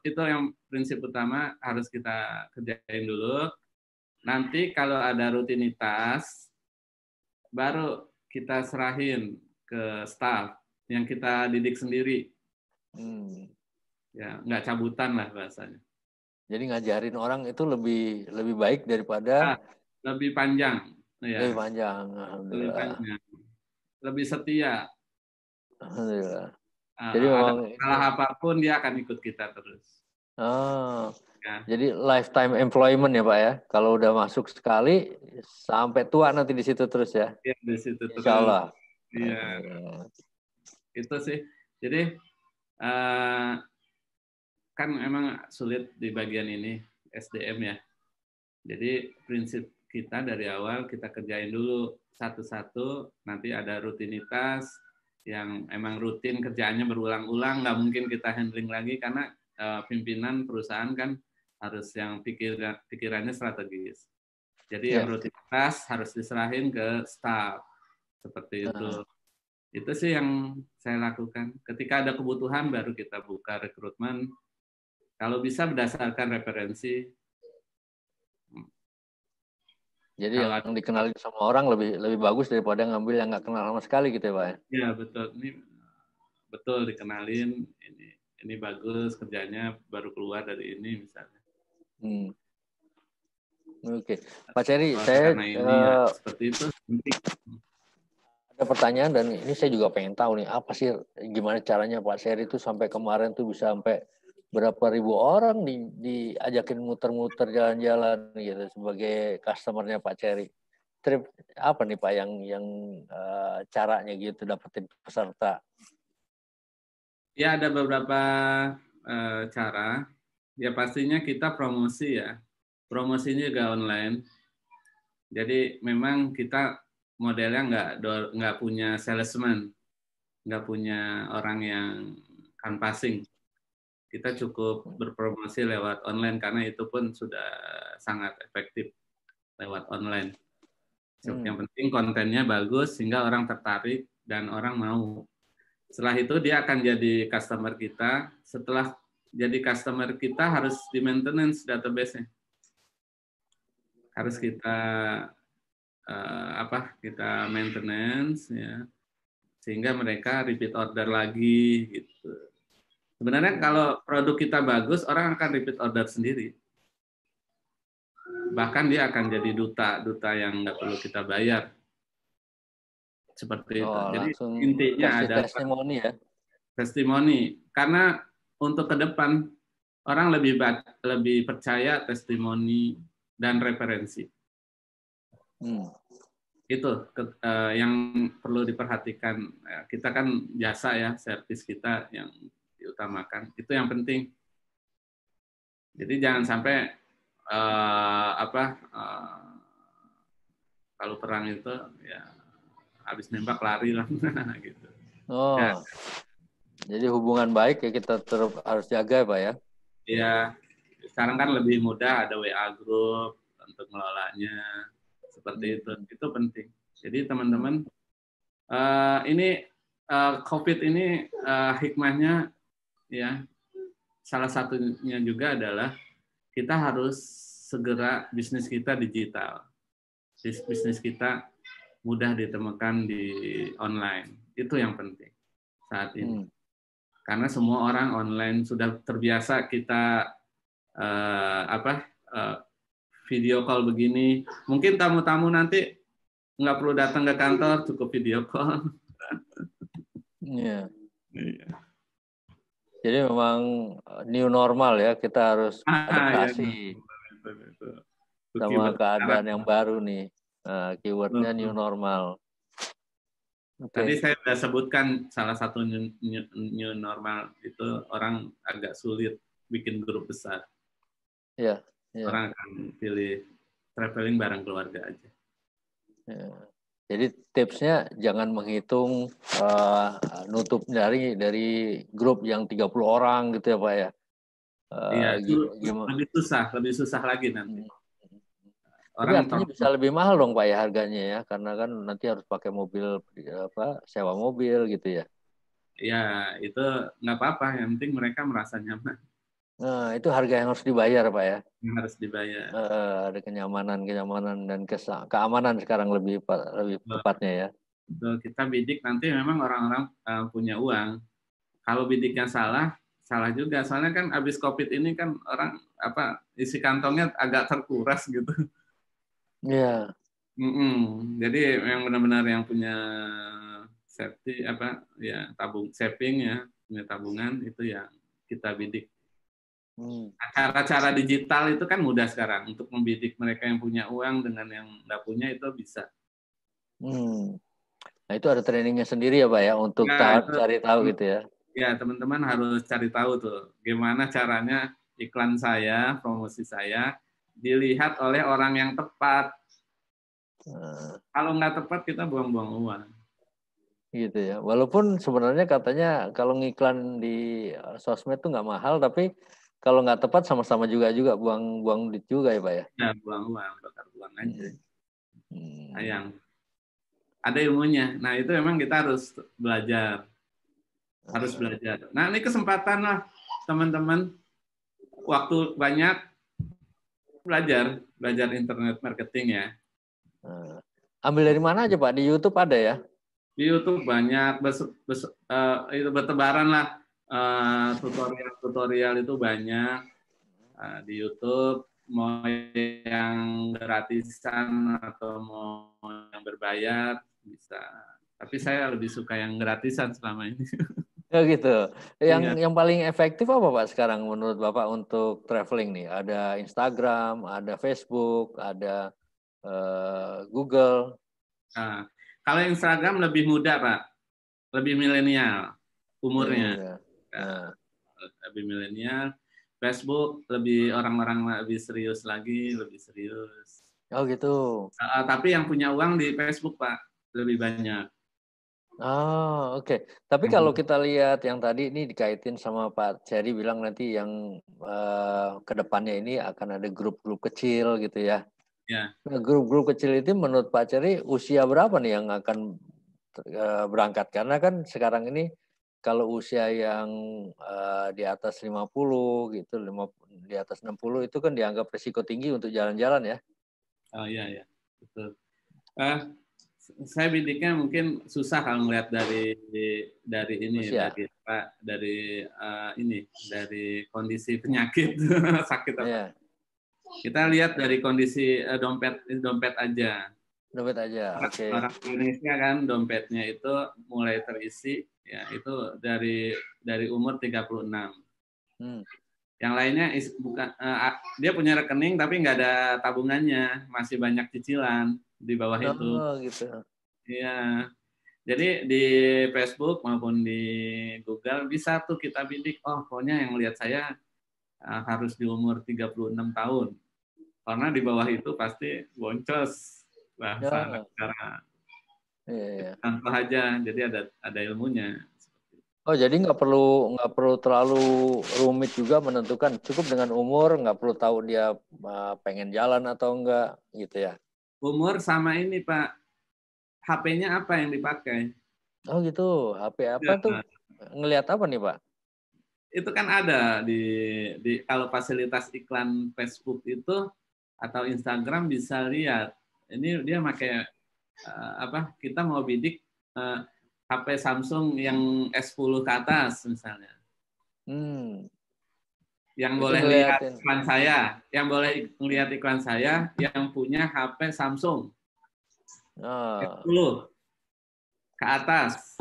itu yang prinsip utama harus kita kerjain dulu. Nanti kalau ada rutinitas, baru kita serahin ke staff yang kita didik sendiri. Ya, nggak cabutan lah bahasanya. Jadi ngajarin orang itu lebih baik daripada lebih panjang. Ya. Lebih panjang, alhamdulillah. Lebih panjang. Lebih setia. Alhamdulillah. Jadi ada masalah apapun dia akan ikut kita terus. Ya. Jadi lifetime employment ya Pak ya. Kalau udah masuk sekali sampai tua nanti di situ terus ya. Iya, di situ terus. Insya Allah. Iya. Itu sih. Jadi kan emang sulit di bagian ini SDM ya. Jadi prinsip kita dari awal kita kerjain dulu satu-satu, nanti ada rutinitas yang emang rutin kerjaannya berulang-ulang, nggak mungkin kita handling lagi karena pimpinan perusahaan kan harus yang pikirannya strategis. Jadi yang rutinitas harus diserahin ke staff seperti itu. Itu sih yang saya lakukan. Ketika ada kebutuhan baru kita buka rekrutmen. Kalau bisa berdasarkan referensi. Jadi yang dikenalin sama orang lebih bagus daripada ngambil yang nggak kenal sama sekali gitu ya Pak? Iya betul. Ini betul dikenalin. Ini bagus kerjanya baru keluar dari ini misalnya. Oke, Pak Syari, saya seperti itu. Ada pertanyaan dan ini saya juga pengen tahu nih, apa sih gimana caranya Pak Seri itu sampai kemarin tuh bisa sampai berapa ribu orang diajakin muter-muter jalan-jalan gitu sebagai customernya Pak Seri. Trip apa nih Pak yang caranya gitu dapetin peserta? Ya ada beberapa cara. Ya pastinya kita promosi ya. Promosinya juga online. Jadi memang kita modelnya nggak punya salesman, nggak punya orang yang canvassing. Kita cukup berpromosi lewat online karena itu pun sudah sangat efektif lewat online. Yang penting kontennya bagus sehingga orang tertarik dan orang mau. Setelah itu dia akan jadi customer kita. Setelah jadi customer kita harus di maintenance database-nya. Harus kita kita maintenance ya sehingga mereka repeat order lagi gitu. Sebenarnya kalau produk kita bagus, orang akan repeat order sendiri. Bahkan dia akan jadi duta yang nggak perlu kita bayar. Seperti itu. Jadi intinya adalah testimoni ya. Testimoni. Karena untuk ke depan orang lebih percaya testimoni dan referensi. Itu yang perlu diperhatikan. Kita kan jasa ya, servis kita yang diutamakan. Itu yang penting. Jadi jangan sampai kalau perang itu ya habis nembak lari lah gitu. Oh. Ya. Jadi hubungan baik ya kita harus jaga Pak ya. Iya. Sekarang kan lebih mudah ada WA group untuk mengelolanya. Seperti itu penting. Jadi teman-teman ini COVID ini hikmahnya ya salah satunya juga adalah kita harus segera bisnis kita digital. Bisnis kita mudah ditemukan di online. Itu yang penting saat ini. Karena semua orang online sudah terbiasa kita video call begini. Mungkin tamu-tamu nanti nggak perlu datang ke kantor, cukup video call. Iya. Jadi memang new normal ya, kita harus adaptasi sama keadaan yang baru nih. Keywordnya new normal. Tadi saya sudah sebutkan salah satu new normal itu orang agak sulit bikin grup besar. Iya. Orang akan pilih traveling bareng keluarga aja. Ya. Jadi tipsnya jangan menghitung nutup dari grup yang 30 orang gitu ya Pak ya. Iya, itu lebih susah lagi nanti. Tapi artinya bisa lebih mahal dong Pak ya harganya ya, karena kan nanti harus pakai mobil sewa mobil gitu ya. Ya, itu nggak apa-apa, yang penting mereka merasa nyaman. Nah, itu harga yang harus dibayar Pak ya. Yang harus dibayar. Ada kenyamanan dan keamanan sekarang lebih tepatnya ya. Betul, kita bidik nanti memang orang-orang punya uang. Kalau bidiknya salah juga. Soalnya kan abis COVID ini kan orang isi kantongnya agak terkuras gitu. Iya. Jadi yang benar-benar yang punya safety saving ya, punya tabungan itu yang kita bidik. Cara-cara digital itu kan mudah sekarang untuk membidik mereka yang punya uang dengan yang nggak punya itu bisa. Nah itu ada trainingnya sendiri ya Pak ya untuk cari tahu gitu ya. Ya teman-teman harus cari tahu tuh gimana caranya iklan saya, promosi saya dilihat oleh orang yang tepat. Kalau nggak tepat kita buang-buang uang. Gitu ya. Walaupun sebenarnya katanya kalau ngiklan di sosmed tuh nggak mahal, tapi kalau nggak tepat sama-sama juga buang duit juga ya Pak ya. Ya buang uang, bakar uang aja. Sayang. Ada ilmunya. Nah itu memang kita harus belajar. Nah ini kesempatan lah teman-teman. Waktu banyak belajar internet marketing ya. Ambil dari mana aja Pak? Di YouTube ada ya? Di YouTube banyak, itu bertebaran lah tutorial itu banyak di YouTube. Mau yang gratisan atau mau yang berbayar bisa. Tapi saya lebih suka yang gratisan selama ini. Ya gitu. Iya. Yang paling efektif apa Pak sekarang menurut Bapak untuk traveling nih? Ada Instagram, ada Facebook, ada Google. Nah, kalau Instagram lebih muda, Pak. Lebih milenial umurnya. Ya. Nah, Nah, lebih milenial. Facebook lebih orang-orang lebih serius lagi, lebih serius. oh gitu. Tapi yang punya uang di Facebook, Pak, lebih banyak. Oh, oke. Tapi Yang kalau punya, kita lihat yang tadi ini dikaitin sama Pak Cherry bilang nanti yang ke depannya ini akan ada grup-grup kecil gitu ya. ya, Nah, grup-grup kecil itu menurut Pak Cherry usia berapa nih yang akan berangkat? Karena kan sekarang ini kalau usia yang di atas 50 gitu, di atas 60 itu kan dianggap risiko tinggi untuk jalan-jalan ya. oh iya ya, betul. Eh, saya bidiknya mungkin susah kalau melihat dari ini Usia. dari kondisi penyakit sakit apa. Iya, Kita lihat dari kondisi dompet aja. dompet aja. Oke. Orang Indonesia kan dompetnya itu mulai terisi ya itu dari umur 36. Hmm. Yang lainnya bukan dia punya rekening tapi nggak ada tabungannya, masih banyak cicilan di bawah itu. Oh, gitu. Iya. Jadi di Facebook maupun di Google bisa tuh kita bidik, oh pokoknya yang lihat saya harus di umur 36 tahun. Karena di bawah itu pasti boncos bahasa anak Ya, sekarang. iya, iya. Contoh aja, jadi ada ilmunya. Oh, jadi nggak perlu terlalu rumit juga menentukan. Cukup dengan umur, nggak perlu tahu dia pengen jalan atau enggak, gitu ya. Umur sama ini Pak, HP-nya apa yang dipakai? Oh gitu. HP apa tuh? Ya, Ngelihat apa nih, Pak? itu kan ada di kalau fasilitas iklan Facebook itu atau Instagram bisa lihat. Ini dia pakai apa? Kita mau bidik HP Samsung yang S10 ke atas misalnya. Hmm, Yang itu boleh lihat ngeliatin. iklan saya, yang boleh melihat iklan saya yang punya HP Samsung Oh, S10 ke atas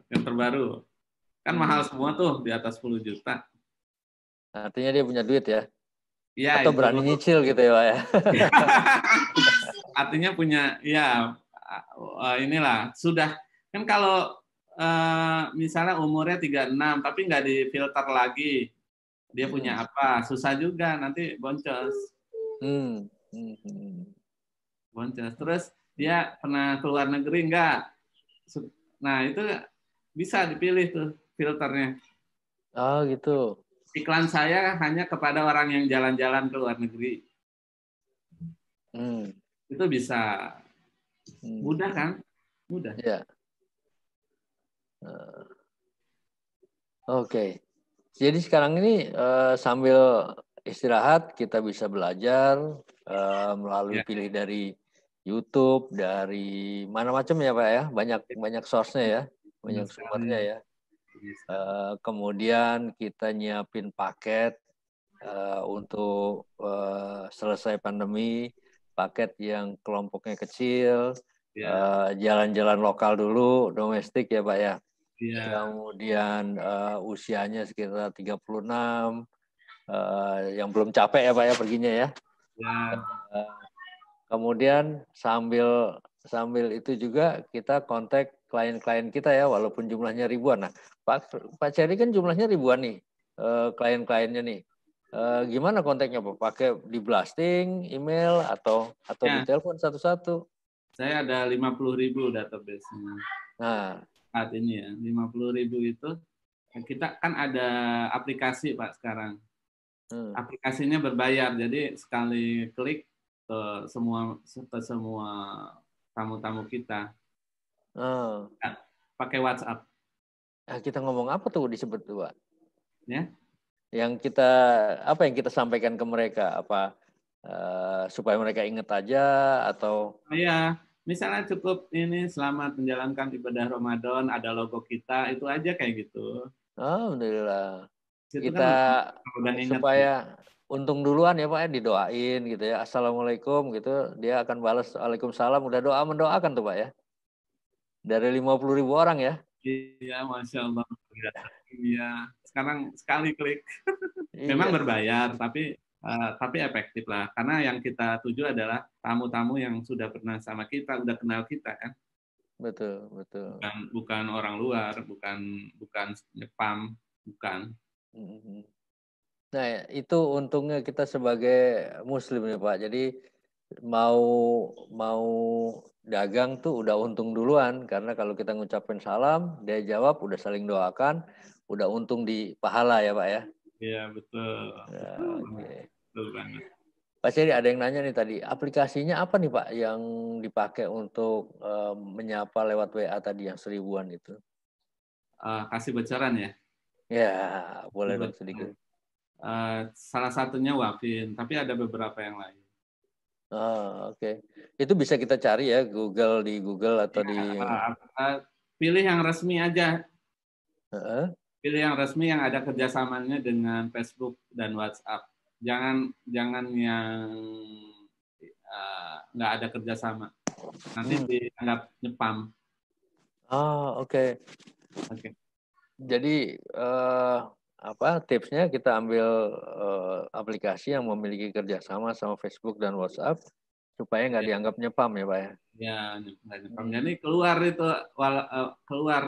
yang terbaru. Kan mahal hmm. semua tuh di atas 10 juta. Artinya dia punya duit ya? Iya Atau itu. berani nyicil gitu ya, Pak ya? Artinya punya ya inilah sudah kan kalau misalnya umurnya 36 tapi nggak difilter lagi dia Hmm. punya apa susah juga nanti boncos. Hmm. Hmm. Boncos. Terus dia pernah keluar negeri enggak? Nah, itu bisa dipilih tuh filternya. Oh gitu. Iklan saya hanya kepada orang yang jalan-jalan ke luar negeri. Hmm. Itu bisa. Hmm. Mudah kan? Mudah. Ya. Oke. Jadi sekarang ini sambil istirahat kita bisa belajar melalui Ya. pilih dari YouTube, dari mana macam ya Pak ya, banyak banyak source-nya ya, Benar banyak sumbernya sekali. ya. Kemudian kita nyiapin paket untuk selesai pandemi, paket yang kelompoknya kecil, Ya. jalan-jalan lokal dulu, domestik ya Pak ya. Ya. Kemudian usianya sekitar 36, yang belum capek ya Pak ya perginya ya. Ya. Kemudian sambil sambil itu juga kita kontak klien-klien kita ya, walaupun jumlahnya ribuan. Nah, Pak Cherry kan jumlahnya ribuan nih, klien-kliennya nih. Gimana kontaknya Pak? Pakai di blasting, email atau di Ya. telepon satu-satu? Saya ada 50.000 database-nya. Nah, Saat ini ya, 50.000 itu kita kan ada aplikasi Pak sekarang. hmm. Aplikasinya berbayar, jadi sekali klik ke semua tamu-tamu kita. Oh. Ya, pakai WhatsApp, Nah, kita ngomong apa tuh disebut tuh Pak? ya. Apa yang kita sampaikan ke mereka? Apa supaya mereka ingat aja atau Oh, ya, misalnya cukup ini selamat menjalankan ibadah Ramadan, ada logo kita, itu aja kayak gitu. alhamdulillah. Itu Kita kan udah inget ya. supaya untung duluan ya Pak ya, didoain gitu ya. Assalamualaikum gitu. Dia akan balas Waalaikumsalam. Udah mendoakan tuh Pak ya. Dari 50.000 orang ya? Iya, Masya Allah. Iya, sekarang sekali klik. Memang Iya, berbayar, tapi efektif lah. Karena yang kita tuju adalah tamu-tamu yang sudah pernah sama kita, udah kenal kita kan. betul, betul. Bukan orang luar, bukan nyepam, bukan. Mhm. Nah, itu untungnya kita sebagai Muslim nih Pak. Jadi mau mau dagang tuh udah untung duluan karena kalau kita ngucapin salam, dia jawab, udah saling doakan, udah untung di pahala ya Pak ya. Iya, betul. Ya, Betul banget. oke. Betul banget. Pak Ceri, ada yang nanya nih tadi, aplikasinya apa nih Pak yang dipakai untuk menyapa lewat WA tadi yang 1000-an itu? Kasih bocoran ya. Ya, boleh Kasih dong bocoran. sedikit. Salah satunya Wafin, tapi ada beberapa yang lain. Oh, oke. Itu bisa kita cari ya di Google atau Ya, di. pilih yang resmi aja. Heeh. Pilih yang resmi yang ada kerjasamanya dengan Facebook dan WhatsApp. Jangan yang nggak ada kerjasama. Nanti Hmm. dianggap nyepam. Oh, oke. Oke. Jadi apa tipsnya kita ambil aplikasi yang memiliki kerjasama sama Facebook dan WhatsApp supaya nggak Ya, dianggap nyepam ya Pak ya. ya nggak nyepam. Jadi Hmm. keluar itu keluar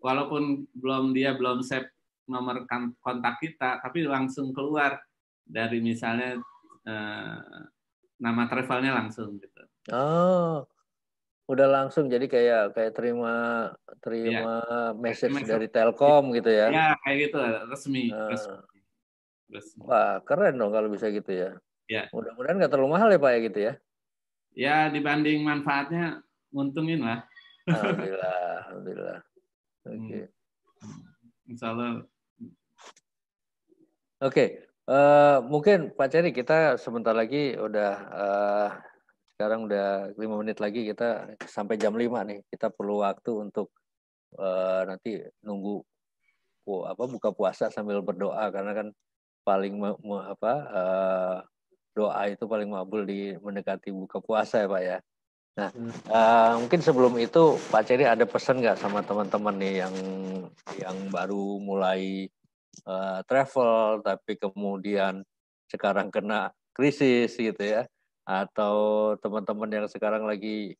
walaupun dia belum save nomor kontak kita, tapi langsung keluar dari misalnya nama travelnya langsung gitu. Oh, udah langsung jadi kayak kayak terima Ya, terima message SMS dari Telkom gitu ya. ya kayak gitu resmi, resmi, Eh, resmi. wah, keren dong kalau bisa gitu ya. Ya, Mudah-mudahan nggak terlalu mahal ya Pak ya gitu ya. ya dibanding manfaatnya nguntungin lah. Alhamdulillah, alhamdulillah. Hmm. Oke. Insya Allah. Oke, mungkin Pak Ceri kita sebentar lagi udah sekarang udah 5 menit lagi kita sampai jam 5 nih. Kita perlu waktu untuk nanti nunggu buka puasa sambil berdoa karena kan paling doa itu paling makbul di mendekati buka puasa ya Pak ya. Nah, mungkin sebelum itu Pak Ceri ada pesan nggak sama teman-teman nih yang baru mulai travel tapi kemudian sekarang kena krisis gitu ya, atau teman-teman yang sekarang lagi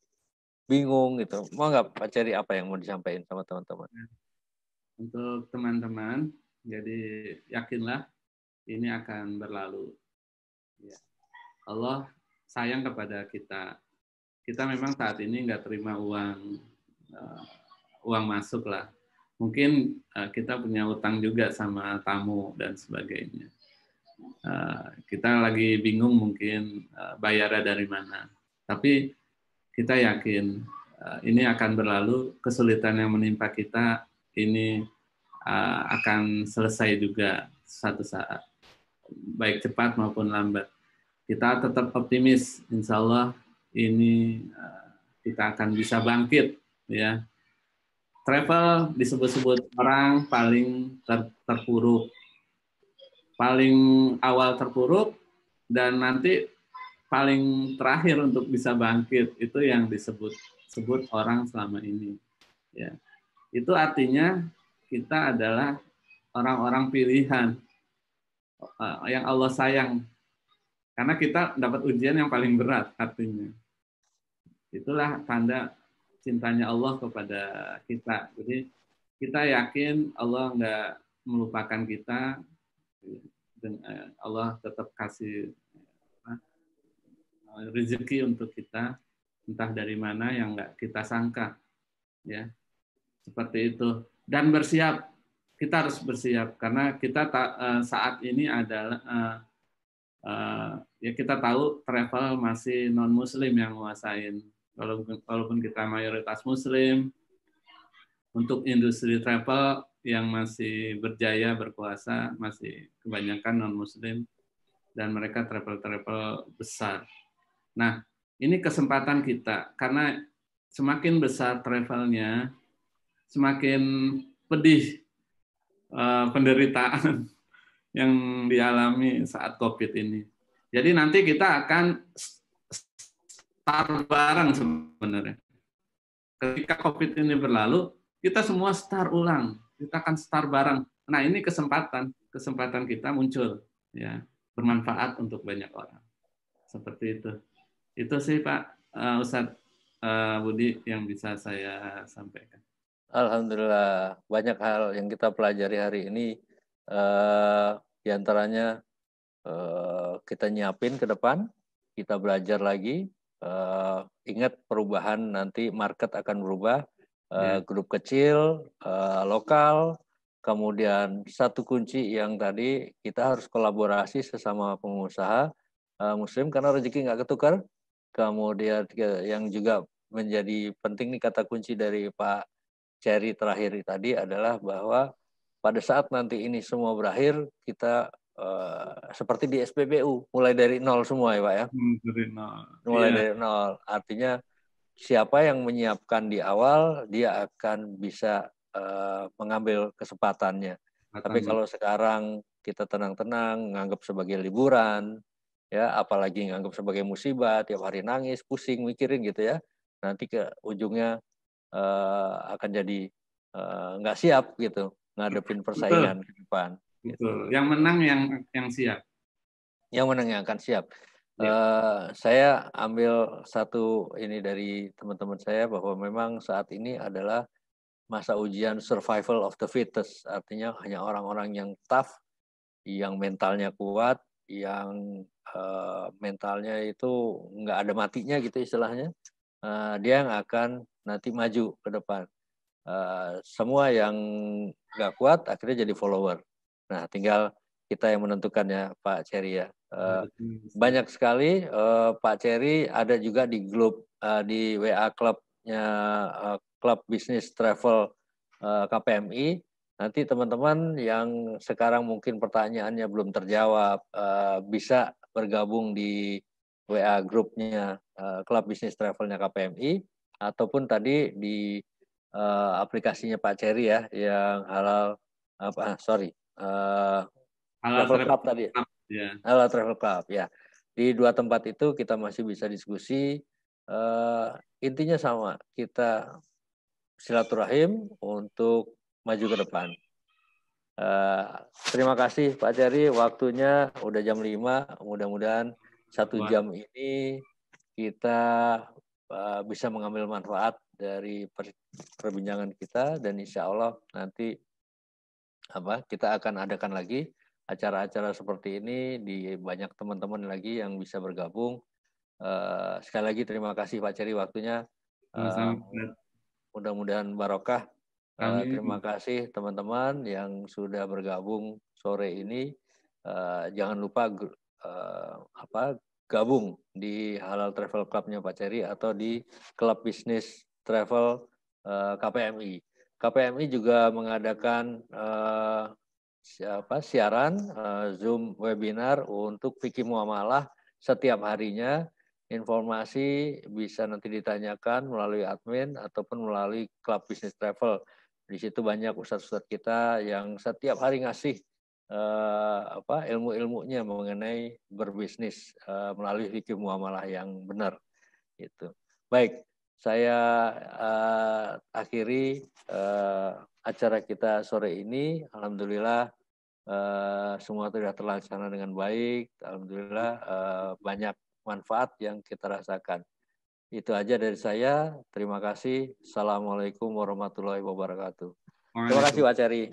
bingung gitu, mau nggak Pak Ceri apa yang mau disampaikan sama teman-teman? Untuk teman-teman, jadi yakinlah ini akan berlalu. Ya. Allah sayang kepada kita. Kita memang saat ini nggak terima uang masuk lah. Mungkin kita punya utang juga sama tamu dan sebagainya. Kita lagi bingung mungkin bayarnya dari mana. Tapi kita yakin ini akan berlalu, kesulitan yang menimpa kita ini akan selesai juga suatu saat, baik cepat maupun lambat. Kita tetap optimis, insya Allah ini kita akan bisa bangkit. Ya, travel disebut-sebut orang paling terpuruk, paling awal terpuruk, dan nanti paling terakhir untuk bisa bangkit itu yang disebut orang selama ini. Ya, itu artinya kita adalah orang-orang pilihan yang Allah sayang, karena kita dapat ujian yang paling berat artinya. Itulah tanda cintanya Allah kepada kita. Jadi kita yakin Allah nggak melupakan kita, dan Allah tetap kasih rezeki untuk kita, entah dari mana yang nggak kita sangka, ya seperti itu. Dan bersiap, kita harus bersiap karena kita saat ini adalah ya kita tahu travel masih non Muslim yang menguasain. Walaupun kita mayoritas Muslim, untuk industri travel yang masih berjaya berkuasa masih kebanyakan non Muslim dan mereka travel besar. Nah, ini kesempatan kita karena semakin besar travelnya, semakin pedih penderitaan yang dialami saat COVID ini. Jadi nanti kita akan start bareng sebenarnya. ketika COVID ini berlalu, kita semua start ulang, kita akan start bareng. Nah, ini kesempatan kita muncul, ya, bermanfaat untuk banyak orang. Seperti itu. Itu sih Pak Ustadz Budi yang bisa saya sampaikan. Alhamdulillah, banyak hal yang kita pelajari hari ini. Di antaranya kita nyiapin ke depan, kita belajar lagi. Ingat perubahan nanti market akan berubah. Grup kecil, lokal, kemudian satu kunci yang tadi kita harus kolaborasi sesama pengusaha Muslim karena rezeki nggak ketukar. Kemudian yang juga menjadi penting nih kata kunci dari Pak Cherry terakhir tadi adalah bahwa pada saat nanti ini semua berakhir, kita seperti di SPBU, mulai dari nol semua ya Pak ya? Dari nol. Mulai dari nol. Artinya siapa yang menyiapkan di awal, dia akan bisa mengambil kesempatannya. Tapi kalau sekarang kita tenang-tenang, nganggap sebagai liburan, ya apalagi nganggap sebagai musibah, tiap hari nangis, pusing, mikirin gitu ya, nanti ke ujungnya akan jadi nggak siap gitu ngadepin persaingan ke depan. Betul. Yang menang yang siap. Yang menang yang akan siap. Saya ambil satu ini dari teman-teman saya bahwa memang saat ini adalah masa ujian survival of the fittest. Artinya hanya orang-orang yang tough, yang mentalnya kuat, yang mentalnya itu nggak ada matinya gitu istilahnya, dia yang akan nanti maju ke depan. Semua yang nggak kuat akhirnya jadi follower. Nah, tinggal kita yang menentukannya, Pak Cherry ya. Banyak sekali Pak Cherry ada juga di grup di WA klubnya Klub Bisnis Travel KPMI. Nanti teman-teman yang sekarang mungkin pertanyaannya belum terjawab bisa bergabung di WA grupnya Klub Bisnis Travelnya KPMI ataupun tadi di aplikasinya Pak Cherry ya yang halal Travel Club tadi. Halal Travel Club ya. Di dua tempat itu kita masih bisa diskusi. Intinya sama, kita silaturahim untuk maju ke depan. Terima kasih Pak Cherry, waktunya udah jam 5. Mudah-mudahan 1 jam ini kita bisa mengambil manfaat dari perbincangan kita dan insya Allah nanti kita akan adakan lagi acara-acara seperti ini di banyak teman-teman lagi yang bisa bergabung. Sekali lagi terima kasih Pak Cherry waktunya. Mudah-mudahan barokah. Terima kasih teman-teman yang sudah bergabung sore ini. Jangan lupa gabung di Halal Travel Club-nya Pak Cherry atau di Klub Bisnis Travel KPMI. KPMI juga mengadakan siaran Zoom webinar untuk fikih muamalah setiap harinya. Informasi bisa nanti ditanyakan melalui admin ataupun melalui Klub Bisnis Travel. Di situ banyak ustadz-ustadz kita yang setiap hari ngasih ilmu-ilmunya mengenai berbisnis melalui fikih muamalah yang benar. Gitu. Baik, saya akhiri acara kita sore ini. Alhamdulillah semua sudah terlaksana dengan baik. Alhamdulillah banyak manfaat yang kita rasakan. Itu aja dari saya. Terima kasih. Assalamualaikum warahmatullahi wabarakatuh. Terima kasih Pak Cherry.